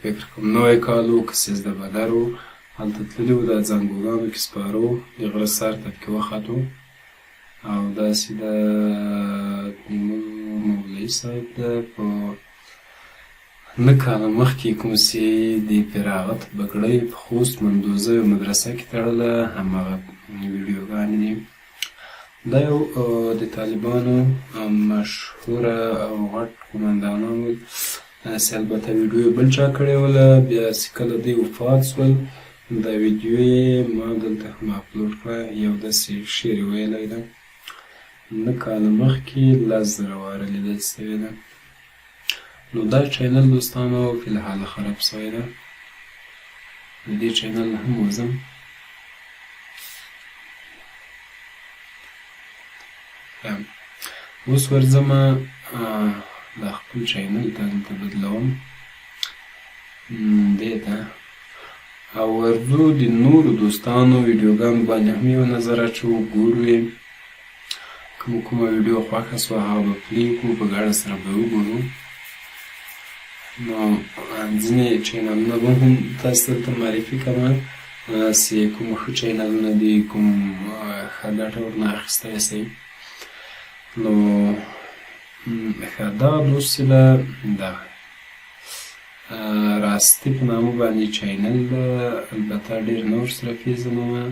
فکر کوم نوی کال و که 13 بدر و، هلته تللي وو، دا ځنګلانو کې سپاره وو، د غره سر ته پکې وختو او داسې د مولوي صاحب ده په 9 کاله مخکې کوم چې د فراغت بګړۍ په خوست مندوزه مدرسه کې تړله، هماغه ویډیوګانې دي. دا یو د طالبانو مشهوره او غټ قومندانانو چې البته ویډیو بل چا کړې وله، بیا چې کله دوی وفات شول دا ویډیو یې ما دلته هم اپلوډ کړه. یو داسې شعر یې ویلی ده 9 کاله مخکې 10,000 واره لیدل شوې ده. نو دا چینل دوستانو فی الحال خراب شوی ده. د دې چینل هم وځم اوس ورځمه دا خپل چینل ته دلته بدلوم دې ته او ورځو د نورو دوستانو ویډیوګانو باندې هم یو نظر اچو، ګورو یې کومه ویډیو خوښه شوه هغه به پلې کړو، په ګډه سره به وګورو. نو ځینې چینلونه به هم تاسو ته دلته معرفي کړم چې کوم ښه چینلونه دي، کوم ښه ګټه ورنه اخیستی شئ. نو ښه دغه دوست چې ده دغه راستي په نامه باندې چینل ده، البته ډېر نه ورسره پیژنمه،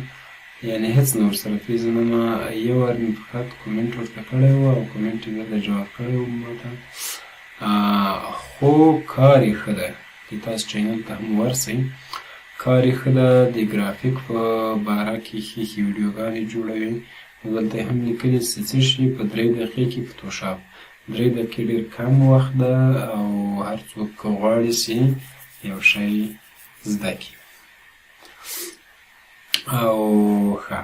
یعنې هېڅ نه ورسره پیژنمه. یو وار مې فقط کومنټ ورته کړی و او کومنټ یې درته جواب کړی و ماته، خو کار یې ښه ده چې تاسو چینل ته هم ورسئ. کار یې ښه ده، د ګرافیک په باره کې ښې ښې ویډیوګانې جوړوي. دلته یې هم لیکلي چې څه شي په 3 دقیقې کې فوټوشاپ 3 دقیقې ډېر کم وخت ده او هر څوک غواړي چې یو شی زده کړي. او ښه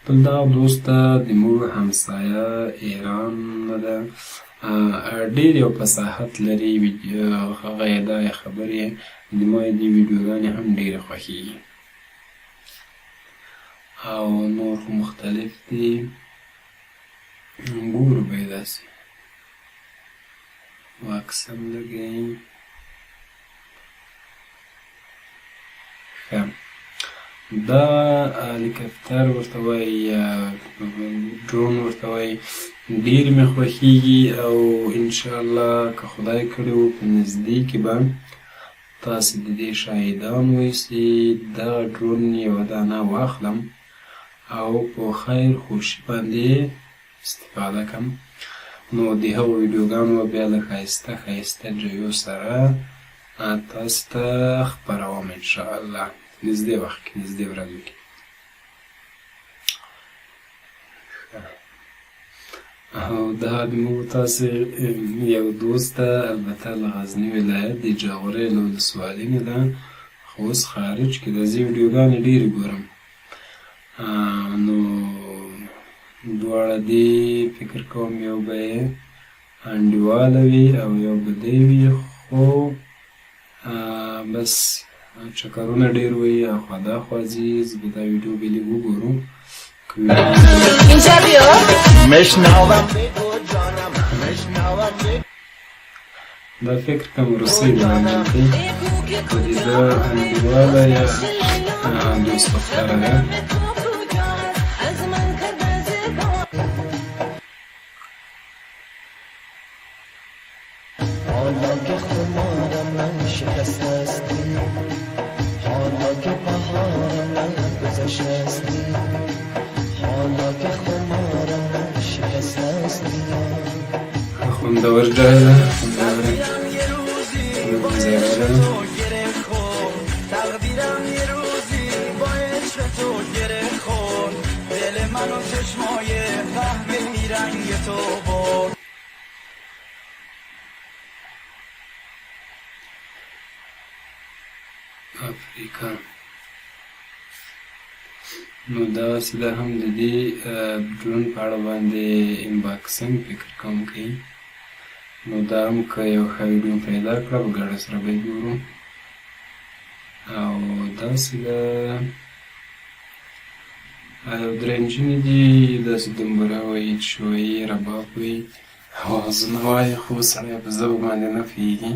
بل دغه دوست ته د موږ همسایه ایران ده، ډېر یو فصاحت لري، هغه یې دا خبرې د ما یې دې ویډیوګانې هم ډېرې خوښېږي او نور خو مختلف دي. ګورو به یې داسې واکس هم لګوي. ښه دا هلیکاپټر ورته وایي یا ډرون ورته وایي، ډېر مې خوښېږي او انشاءالله که خدای کړی و په نږدې کې به تاسې د دې شاهدان وئ چې دغه ډرون یوه دانه واخلم او په خیر خوشي باندې استفاده کړم. نو د هغو ویډیوګانو بیا له ښایسته ښایسته جایو سره تاسو ته خپروم انشاءالله نږدې وخت کې، نږدې ورځو کې. او دا د موږ تاسې یو دوست ته البته له غزني ولایت د جاغورۍ له ولسوالۍ نه ده، خو اوس خارج کې ده. زه ویډیوګانې ډېرې ګورم، نو دواړه دې فکر کوم یو به یې انډیواله وي او یو به دی وي، خو بس چکرونه ډېر وي او خوادا خوځي. زه به دا ویډیو به لږ وګورو. دا فکر کوم روسۍ ده باندې خو د ده انډیواله یا دوست دختره ده. خوندور جای ده، خوندور ځای ده. منو چشمای قهوه‌ای رنگ تو برد. افریقا. نو داسې ده هم د دې ډرون په اړه باندې انباکسنګ فکر کوم کوي. نو دا هم که یو ښه ویډیو پیدا کړه په ګډه سره به یې ګورو. او داسې ده یو درې نجونې دي داسې دمبره وایي چې وایي رباب وایي اوازونه وایي خو سړی په ژبه باندې نه پوهېږي.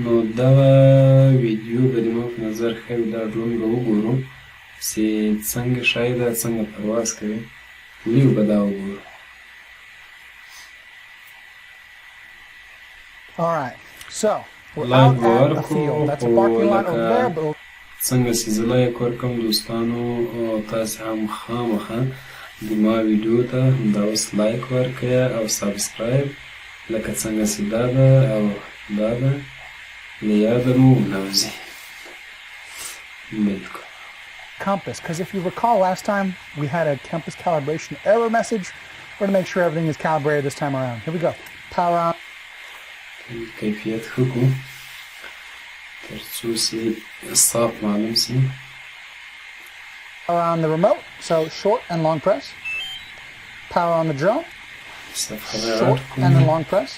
نو دغه ویډیو به زما په نظر ښه دا ډرون به وګورو چې څنګه شی ده څنګه پرواز کوي ویډیو به دا وګورو. لایک به ورکړو خو لکه څنګه چې زه لایک ورکړم دوستانو تاسې هم خامخا زما ویډیو ته همداوس لایک ورکړئ او سبسکرایب لکه څنګه چې دا ده او دا ده له یاده مو ونوځي. بالکل. Compass, because if you recall last time we had a compass calibration error message. We're going to make sure everything is calibrated this time around. Here we go. Power on. کیفیت ښه کړو تر څو چې صاف معلوم شي. Power on the remote, so short and long press. Power on the drone. Short and then long press.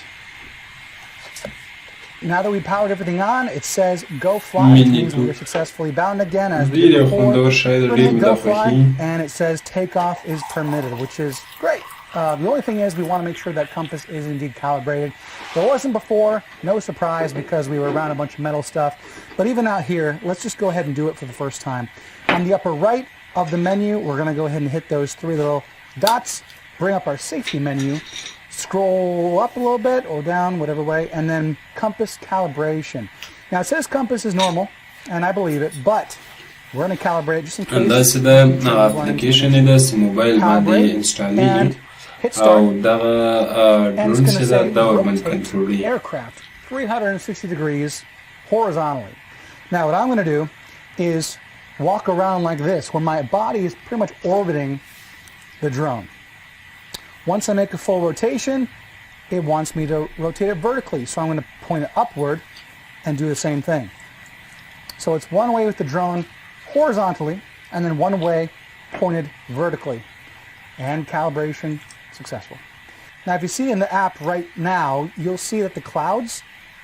Now that we powered everything on, it says go fly. It means we were successfully bound again as before. Go fly, and it says takeoff is permitted, which is great. The only thing is we want to make sure that compass is indeed calibrated. There wasn't before, no surprise because we were around a bunch of metal stuff. But even out here, let's just go ahead and do it for the first time. On the upper right of the menu, we're going to go ahead and hit those three little dots. Bring up our safety menu, scroll up a little bit or down, whatever way, and then compass calibration. Now it says compass is normal, and I believe it, but we're going to calibrate just in case. And that's the application in this mobile body installed. Hit start. And it's going to say rotate the aircraft 360 degrees horizontally. Now what I'm going to do is walk around like this, where my body is pretty much orbiting the drone. Once I make a full rotation, it wants me to rotate it vertically. So I'm going to point it upward and do the same thing. So it's one way with the drone horizontally and then one way pointed vertically. And calibration successful. Now if you see in the app right now, you'll see that the clouds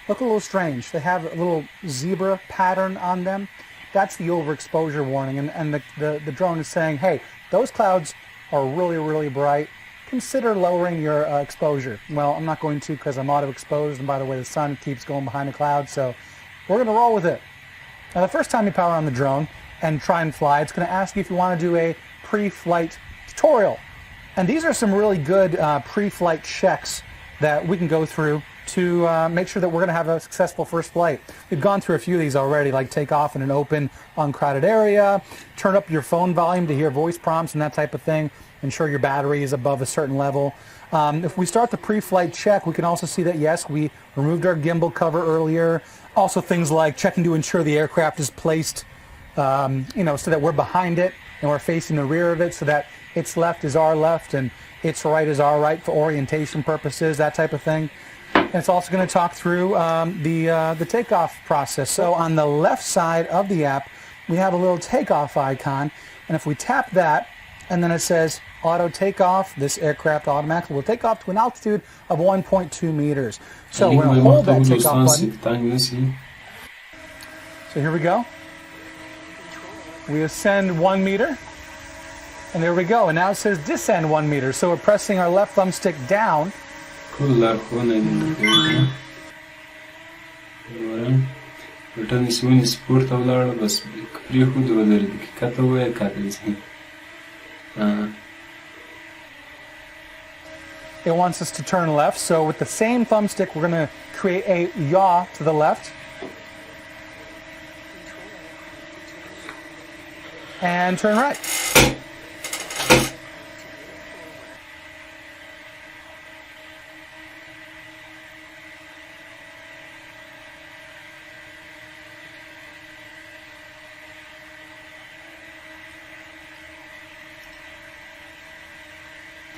look a little strange. They have a little zebra pattern on them. That's the overexposure warning. And the drone is saying, hey, those clouds are really, really bright. Consider lowering your exposure. Well, I'm not going to because I'm auto-exposed, and by the way, the sun keeps going behind the clouds, so we're going to roll with it. Now, the first time you power on the drone and try and fly, it's going to ask you if you want to do a pre-flight tutorial. And these are some really good pre-flight checks that we can go through to make sure that we're going to have a successful first flight. We've gone through a few of these already, like take off in an open, uncrowded area, turn up your phone volume to hear voice prompts and that type of thing, ensure your battery is above a certain level. If we start the pre-flight check, we can also see that, yes, we removed our gimbal cover earlier. Also things like checking to ensure the aircraft is placed, so that we're behind it and we're facing the rear of it, so that its left is our left and its right is our right for orientation purposes, that type of thing. And it's also going to talk through the takeoff process. So on the left side of the app, we have a little takeoff icon, and if we tap that, and then it says auto takeoff, this aircraft automatically will take off to an altitude of 1.2 meters. So we're going to hold that takeoff button. So here we go. We ascend 1 meter. And there we go. And now it says descend 1 meter. So we're pressing our left thumbstick down. it wants us to turn left. So with the same thumbstick, we're going to create a yaw to the left. And turn right.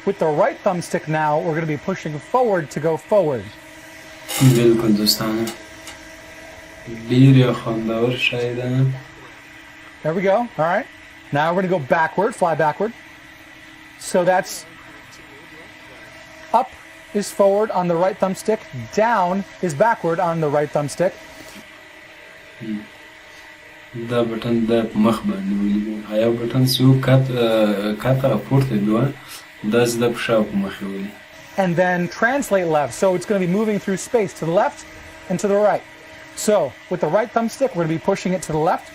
With the right thumbstick now, we're going to be pushing forward to go forward. بالکل دوستانو ډیر خوندور شی ده. There we go. All right. Now we're going to go backward, fly backward. So that's up is forward on the right thumbstick, down is backward on the right thumbstick. دا بټن د مخ باندې ولیدو آیا بټن سو کاته پورته دوه دا زده په شاو په مخ ولی. And then translate left. So it's going to be moving through space to the left and to the right. So with the right thumbstick, we're going to be pushing it to the left.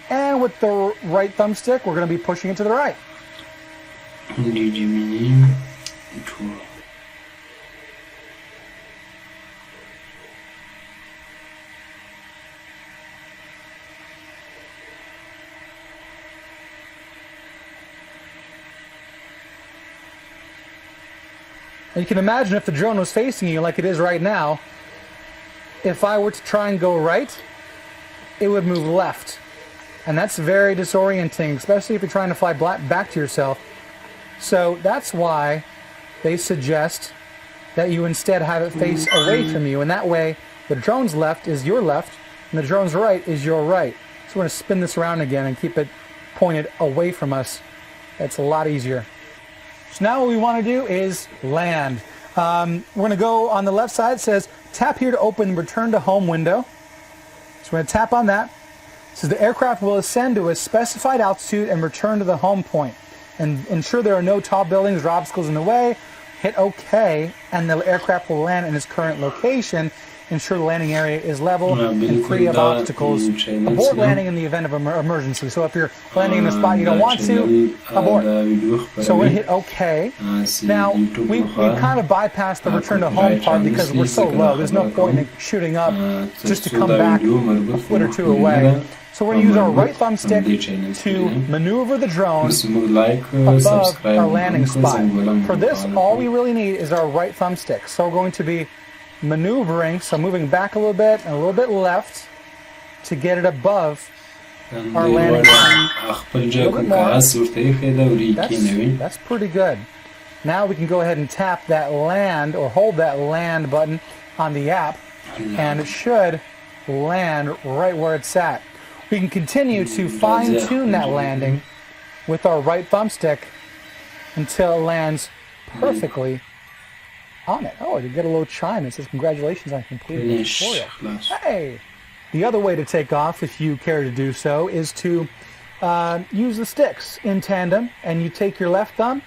And with the right thumbstick, we're going to be pushing it to the right. And you can imagine if the drone was facing you like it is right now, if I were to try and go right, it would move left. And that's very disorienting, especially if you're trying to fly back to yourself. So that's why they suggest that you instead have it face away from you. And that way, the drone's left is your left, and the drone's right is your right. So we're going to spin this around again and keep it pointed away from us. That's a lot easier. So now what we want to do is land. We're going to go on the left side. It says, tap here to open the return to home window. So we're going to tap on that. It says the aircraft will ascend to a specified altitude and return to the home point. And ensure there are no tall buildings or obstacles in the way. Hit OK, and the aircraft will land in its current location. Ensure the landing area is level and free of obstacles. Abort landing in the event of emergency. So if you're landing in a spot you don't want to, abort. So we're going to hit OK. Now, we kind of bypassed the return to home part because we're so low. There's no point in shooting up just to come back a foot or two away. So we're going to use our right thumbstick to maneuver the drone above our landing spot. For this, all we really need is our right thumbstick. So we're going to be maneuvering, so moving back a little bit and a little bit left to get it above our landing spot. That's pretty good. Now we can go ahead and tap that land or hold that land button on the app, and it should land right where it's at. We can continue to fine-tune that landing with our right thumbstick until it lands perfectly on it. Oh, you get a little chime that says, congratulations on completing the tutorial. Hey! The other way to take off, if you care to do so, is to use the sticks in tandem, and you take your left thumb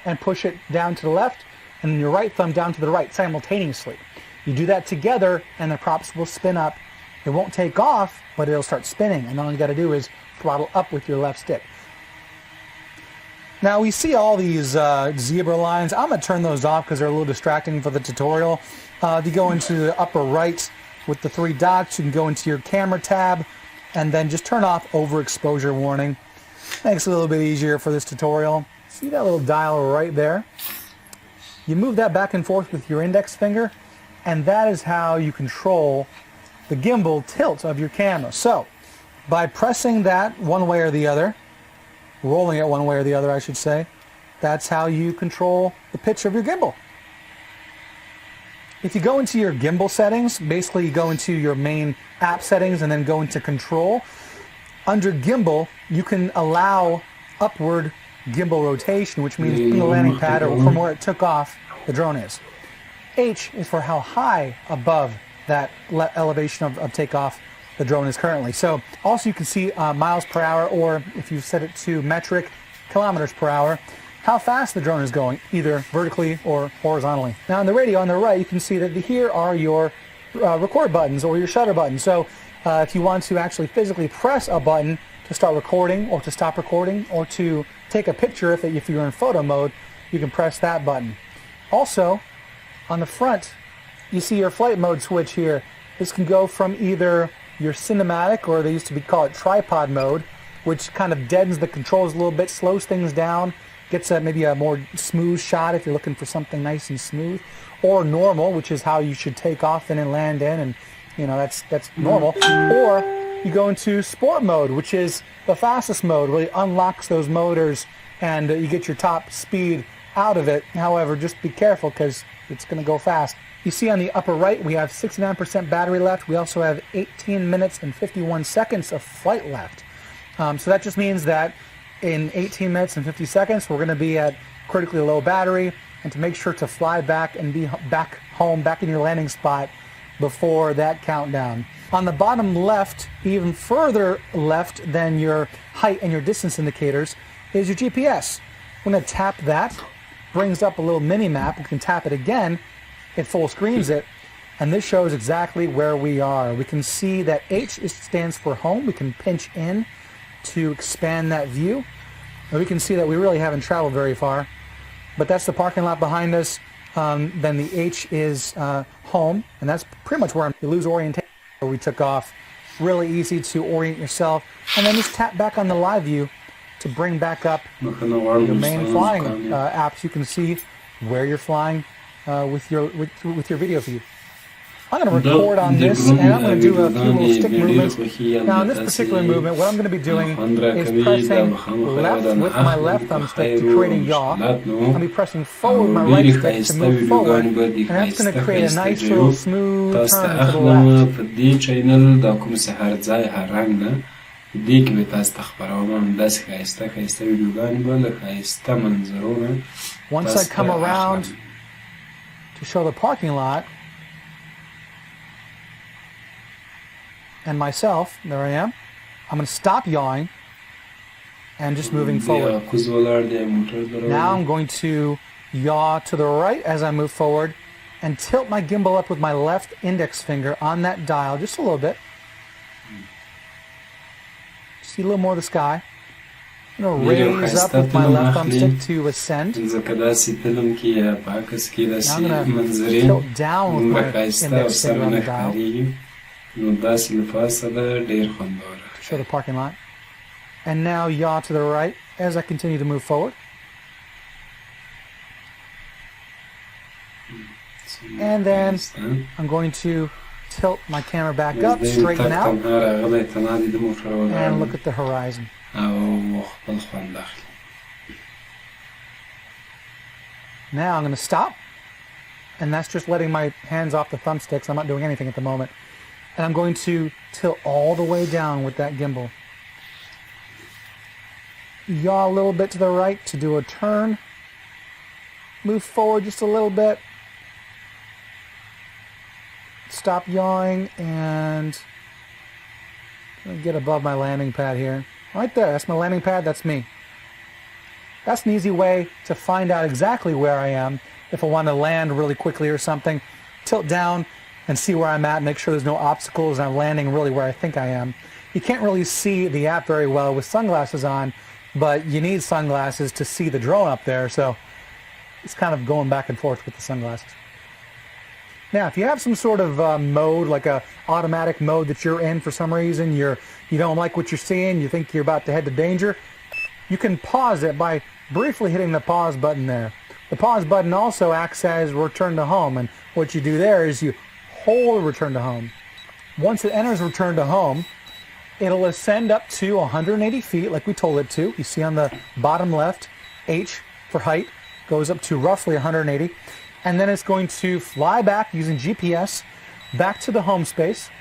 and push it down to the left, and then your right thumb down to the right simultaneously. You do that together, and the props will spin up. It won't take off, but it'll start spinning, and all you got to do is throttle up with your left stick. Now we see all these zebra lines. I'm going to turn those off because they're a little distracting for the tutorial. If you go into the upper right with the 3 dots, you can go into your camera tab and then just turn off overexposure warning. Makes it a little bit easier for this tutorial. See that little dial right there? You move that back and forth with your index finger, and that is how you control the gimbal tilt of your camera. So by pressing that one way or the other, rolling it one way or the other I should say, that's how you control the pitch of your gimbal. If you go into your gimbal settings, basically you go into your main app settings and then go into control. Under gimbal, you can allow upward gimbal rotation, which means from the landing pad or from where it took off the drone is. H is for how high above that elevation of takeoff the drone is currently. So also you can see miles per hour, or if you set it to metric, kilometers per hour, how fast the drone is going, either vertically or horizontally. Now on the radio on the right, you can see that here are your record buttons or your shutter buttons. So if you want to actually physically press a button to to start recording or to stop recording or to take a picture. If you're in photo mode, you can press that button. Also, on the front, you see your flight mode switch here. This can go from either your cinematic, or they used to call it tripod mode, which kind of deadens the controls a little bit, slows things down, gets maybe a more smooth shot if you're looking for something nice and smooth, or normal, which is how you should take off in and land in, and you know that's normal. Or you go into sport mode, which is the fastest mode, really unlocks those motors and you get your top speed out of it. However, just be careful because it's going to go fast. You see on the upper right, we have 69% battery left. We also have 18 minutes and 51 seconds of flight left. So that just means that in 18 minutes and 50 seconds, we're going to be at critically low battery, and to make sure to fly back and be back home, back in your landing spot before that countdown. On the bottom left, even further left than your height and your distance indicators, is your GPS. We're going to tap that. Brings up a little mini map. We can tap it again. It full screens it, and this shows exactly where we are. We can see that H stands for home. We can pinch in to expand that view, and we can see that we really haven't traveled very far, but that's the parking lot behind us. Then the H is home, and that's pretty much where you lose orientation where we took off. Really easy to orient yourself, and then just tap back on the live view to bring back up your main flying apps. You can see where you're flying with your video feed. I'm going to record on this, and I'm going to do a few little stick movements. Now, in this particular movement, what I'm going to be doing is pressing left with my left thumbstick to create a yaw. I'll be pressing forward with my right stick to move forward, and that's going to create a nice little smooth turn to the left. Once I come around to show the parking lot and myself, there I am, I'm going to stop yawing and just moving forward. Now I'm going to yaw to the right as I move forward and tilt my gimbal up with my left index finger on that dial just a little bit. See a little more of the sky. I'm going to raise up with my left thumbstick to ascend. Now I'm going to tilt down with my index finger on the dial to show the parking lot. And now yaw to the right as I continue to move forward. And then I'm going to tilt my camera back up, straighten out, and look at the horizon. Now I'm going to stop, and that's just letting my hands off the thumbsticks. I'm not doing anything at the moment. And I'm going to tilt all the way down with that gimbal. Yaw a little bit to the right to do a turn. Move forward just a little bit. Stop yawing and get above my landing pad here. Right there, that's my landing pad, that's me. That's an easy way to find out exactly where I am. If I want to land really quickly or something, tilt down and see where I'm at, make sure there's no obstacles and I'm landing really where I think I am. You can't really see the app very well with sunglasses on, but you need sunglasses to see the drone up there, so it's kind of going back and forth with the sunglasses. Now, if you have some sort of mode, like a automatic mode that you're in for some reason, you don't like what you're seeing, you think you're about to head to danger, you can pause it by briefly hitting the pause button there. The pause button also acts as return to home, and what you do there is you hold return to home. Once it enters return to home, it'll ascend up to 180 feet like we told it to. You see on the bottom left, H for height, goes up to roughly 180. And then it's going to fly back using GPS back to the home space.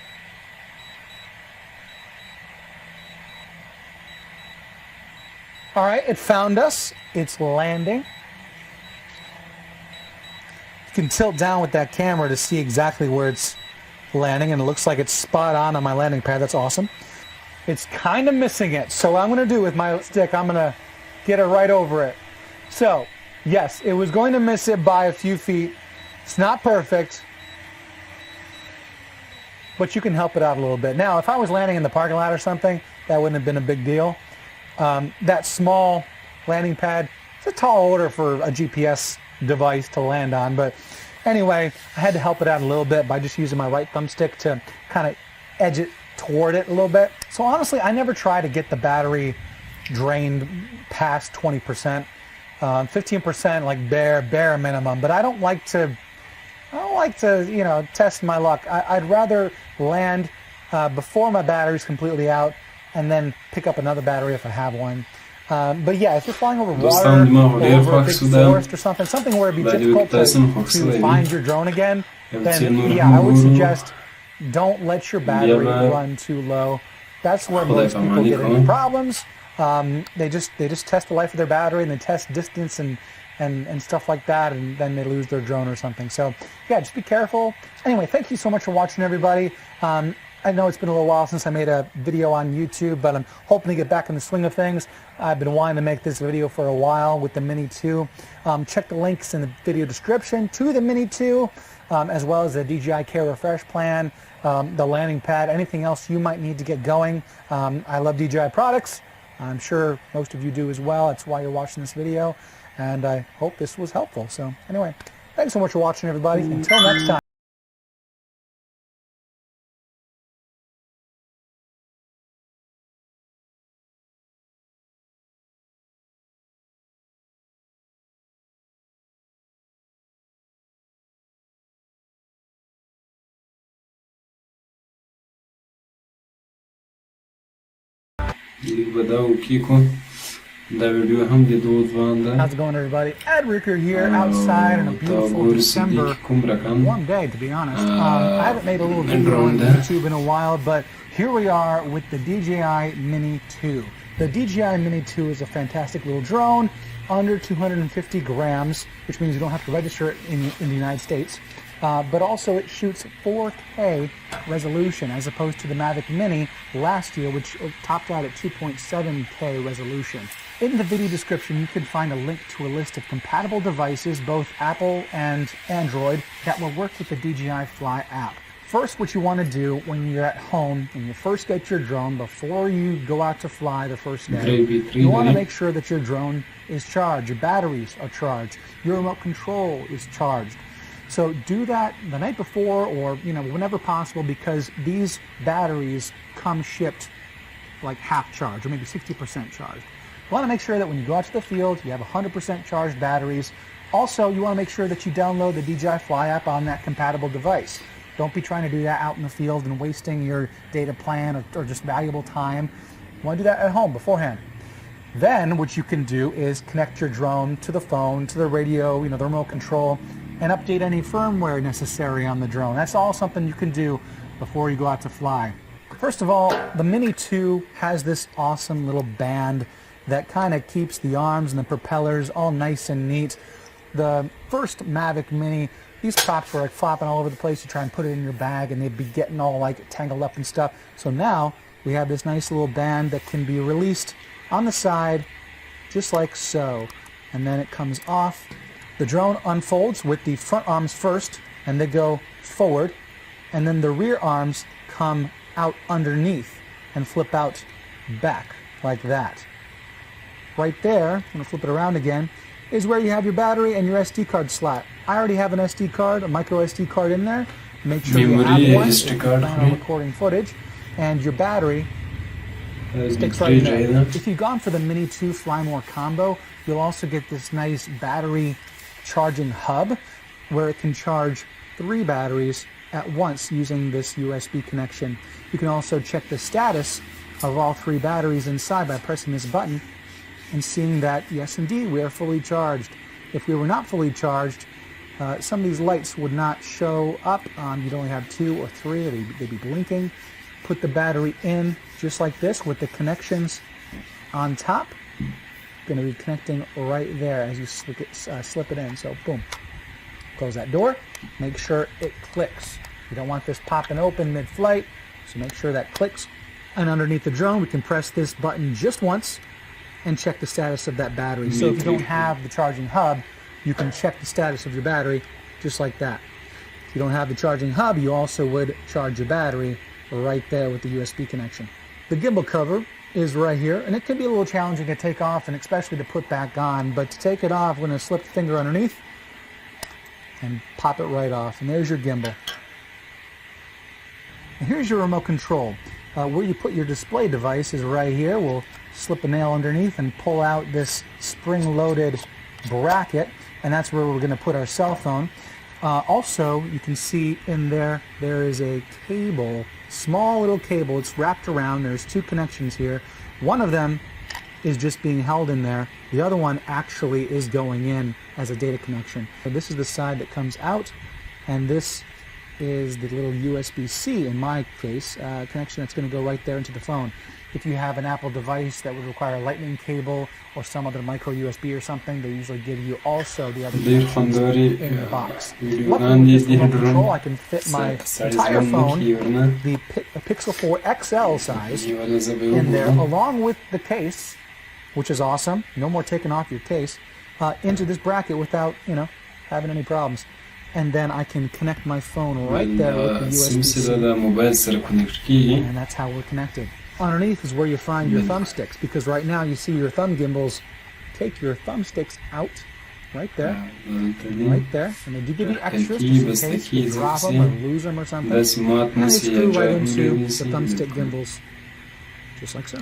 All right, it found us. It's landing. You can tilt down with that camera to see exactly where it's landing, and it looks like it's spot on my landing pad. That's awesome. It's kind of missing it, so what I'm going to do with my stick, I'm going to get it right over it. So, yes, it was going to miss it by a few feet. It's not perfect, but you can help it out a little bit. Now, if I was landing in the parking lot or something, that wouldn't have been a big deal. That small landing pad, it's a tall order for a GPS device to land on, but anyway, I had to help it out a little bit by just using my right thumbstick to kind of edge it toward it a little bit. So honestly, I never try to get the battery drained past 20%. 15% like bare minimum, but I don't like to, you know, test my luck. I'd rather land before my battery's completely out and then pick up another battery if I have one. But yeah, if you're flying over water or over a big forest or something where it'd be difficult to find your drone again, then yeah, I would suggest don't let your battery run too low. That's where most people get into problems. They just test the life of their battery and they test distance and stuff like that, and then they lose their drone or something. So yeah, just be careful. Anyway, thank you so much for watching, everybody. I know it's been a little while since I made a video on YouTube, but I'm hoping to get back in the swing of things. I've been wanting to make this video for a while with the Mini 2. Check the links in the video description to the Mini 2, as well as the DJI Care Refresh Plan, the landing pad, anything else you might need to get going. I love DJI products. I'm sure most of you do as well. That's why you're watching this video, and I hope this was helpful. So anyway, thanks so much for watching, everybody. Until next time. How's it going, everybody? Ed Ricker here, outside on a beautiful December, warm day, to be honest. I haven't made a little video on YouTube in a while, but here we are with the DJI Mini 2. The DJI Mini 2 is a fantastic little drone, under 250 grams, which means you don't have to register it in the United States. But also it shoots 4K resolution as opposed to the Mavic Mini last year, which topped out at 2.7K resolution. In the video description, you can find a link to a list of compatible devices, both Apple and Android, that will work with the DJI Fly app. First, what you want to do when you're at home and you first get your drone, before you go out to fly the first day, you want to make sure that your drone is charged, your batteries are charged, your remote control is charged. So do that the night before, or whenever possible, because these batteries come shipped like half charged or maybe 60% charged. You want to make sure that when you go out to the field, you have 100% charged batteries. Also, you want to make sure that you download the DJI Fly app on that compatible device. Don't be trying to do that out in the field and wasting your data plan or just valuable time. You want to do that at home beforehand. Then what you can do is connect your drone to the phone, to the radio, the remote control, and update any firmware necessary on the drone. That's all something you can do before you go out to fly. First of all, the Mini 2 has this awesome little band that kind of keeps the arms and the propellers all nice and neat. The first Mavic Mini, these props were like flopping all over the place. You try and put it in your bag and they'd be getting all like tangled up and stuff. So now we have this nice little band that can be released on the side just like so. And then it comes off. The drone unfolds with the front arms first, and they go forward, and then the rear arms come out underneath and flip out back like that. Right there, I'm going to flip it around again, is where you have your battery and your SD card slot. I already have an SD card, a micro SD card in there. Make sure you have one if you plan on recording footage, and your battery sticks right in there. If you've gone for the Mini 2 Fly More combo, you'll also get this nice battery charging hub where it can charge 3 batteries at once using this USB connection. You can also check the status of all 3 batteries inside by pressing this button and seeing that, yes indeed, we are fully charged. If we were not fully charged, some of these lights would not show up. You'd only have 2 or 3, they'd be blinking. Put the battery in just like this with the connections on top. Going to be connecting right there as you slip it in. So boom, close that door, make sure it clicks. You don't want this popping open mid-flight, so make sure that clicks. And underneath the drone, we can press this button just once and check the status of that battery. So if you don't have the charging hub, you can check the status of your battery just like that. If you don't have the charging hub, you also would charge your battery right there with the USB connection. The gimbal cover is right here, and it can be a little challenging to take off and especially to put back on, but to take it off, we're going to slip the finger underneath and pop it right off, and there's your gimbal. And here's your remote control. Where you put your display device is right here. We'll slip a nail underneath and pull out this spring-loaded bracket, and that's where we're going to put our cell phone. Also, you can see in there is a cable, small little cable. It's wrapped around. There's two connections here. One of them is just being held in there. The other one actually is going in as a data connection. So this is the side that comes out, and this is the little USB-C, in my case, connection that's going to go right there into the phone. If you have an Apple device that would require a lightning cable or some other micro USB or something, they usually give you also the other connections in the box. Luckily, with this remote control, I can fit my entire phone, the Pixel 4 XL size, in there, along with the case, which is awesome. No more taking off your case, into this bracket without, having any problems. And then I can connect my phone right there with the USB-C. And that's how we're connected. Underneath is where you find your thumbsticks, because right now you see your thumb gimbals. Take your thumbsticks out, right there, and they do give you extras just in case you drop them or lose them or something. And they screw right into the thumbstick gimbals, just like so.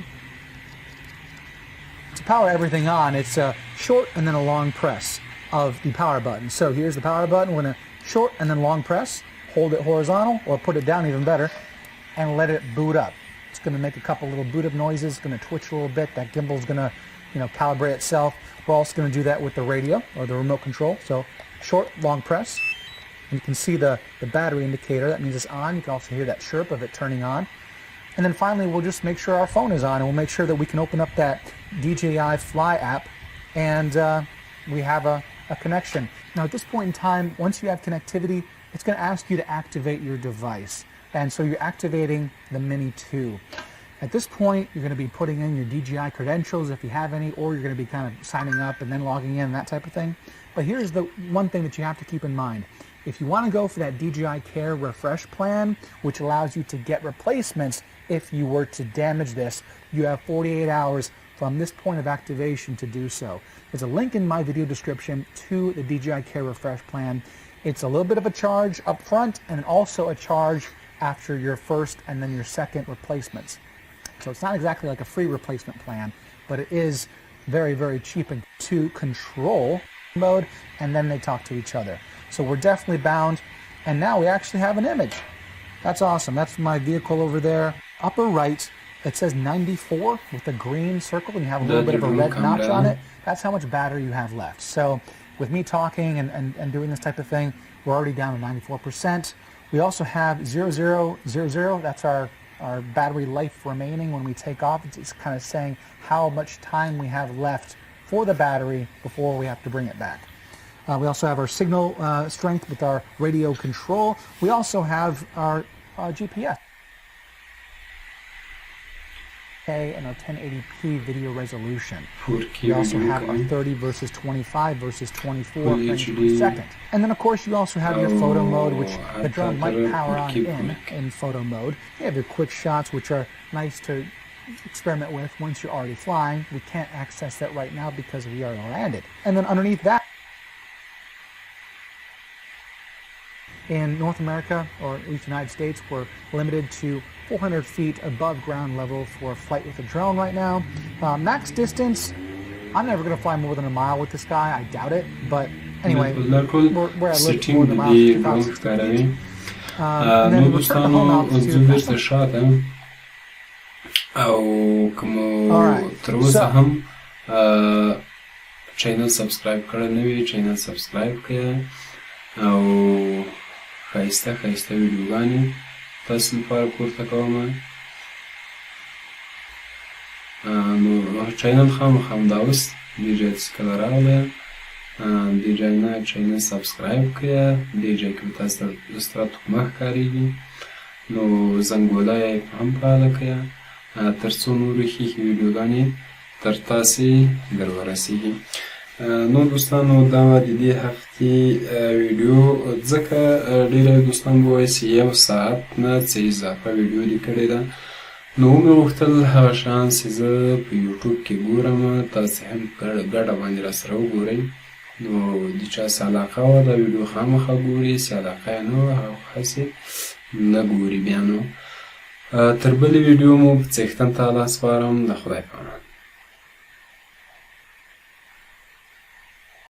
To power everything on, it's a short and then a long press of the power button. So here's the power button. We're going to short and then long press, hold it horizontal, or put it down even better, and let it boot up. It's going to make a couple little boot up noises. It's going to twitch a little bit. That gimbal's going to, calibrate itself. We're also going to do that with the radio or the remote control. So short, long press. And you can see the battery indicator. That means it's on. You can also hear that chirp of it turning on. And then finally, we'll just make sure our phone is on, and we'll make sure that we can open up that DJI Fly app, and we have a connection. Now at this point in time, once you have connectivity, it's going to ask you to activate your device. And so you're activating the Mini 2. At this point, you're going to be putting in your DJI credentials if you have any, or you're going to be kind of signing up and then logging in, that type of thing. But here's the one thing that you have to keep in mind. If you want to go for that DJI Care Refresh plan, which allows you to get replacements if you were to damage this, you have 48 hours from this point of activation to do so. There's a link in my video description to the DJI Care Refresh plan. It's a little bit of a charge up front and also a charge after your first and then your second replacements. So it's not exactly like a free replacement plan, but it is very, very cheap to control mode, and then they talk to each other. So we're definitely bound, and now we actually have an image. That's awesome. That's my vehicle over there. Upper right, it says 94 with a green circle, and you have a little bit of a red notch on it. That's how much battery you have left. So with me talking and doing this type of thing, we're already down to 94%. We also have 0000, that's our battery life remaining when we take off. It's kind of saying how much time we have left for the battery before we have to bring it back. We also have our signal strength with our radio control. We also have our GPS. And our 1080p video resolution. We also have our 30 versus 25 versus 24 frames per second. And then of course you also have your photo mode, which the drone might power on in photo mode. You have your quick shots, which are nice to experiment with once you're already flying. We can't access that right now because we are landed. And then underneath that, in North America, or at least the United States, we're limited to 400 feet above ground level for a flight with a drone right now. Max distance, I'm never going to fly more than a mile with this guy. I doubt it. But anyway, we're at least more than a mile. And then we'll turn the home altitude. Alright, channel subscribe کړه نوی channel subscribe کړه او خایسته ویډیوګانې تاسو لپاره پورته کوم. نو چینل خامخا همداوس دیجی څخه راغلی دیجی نه چینل سبسکرایب کړه دیجی کې تاسو ستاسو مخ کاریږي نو زنګوله یې هم فعال کړه تر څو نور ښې ویډیوګانې تر تاسو درورسیږي. نو دوستانو دا د دې هفتې ویډیو ځکه ډیره دوستان وایي چې یو ساعت نه څه اضافه ویډیو دې کړې ده نو ومې غوښتل هغه شیان چې زه په یوټیوب کې ګورم تاسې هم ګډه باندې راسره وګورئ. نو د چا چې علاقه وه دا ویډیو خامخا ګوري، چې علاقه یې نه وه هغه هسې نه ګوري. بیا نو تر بلې ویډیو مو په څښتن تعالی سپارم. د خدای په امان.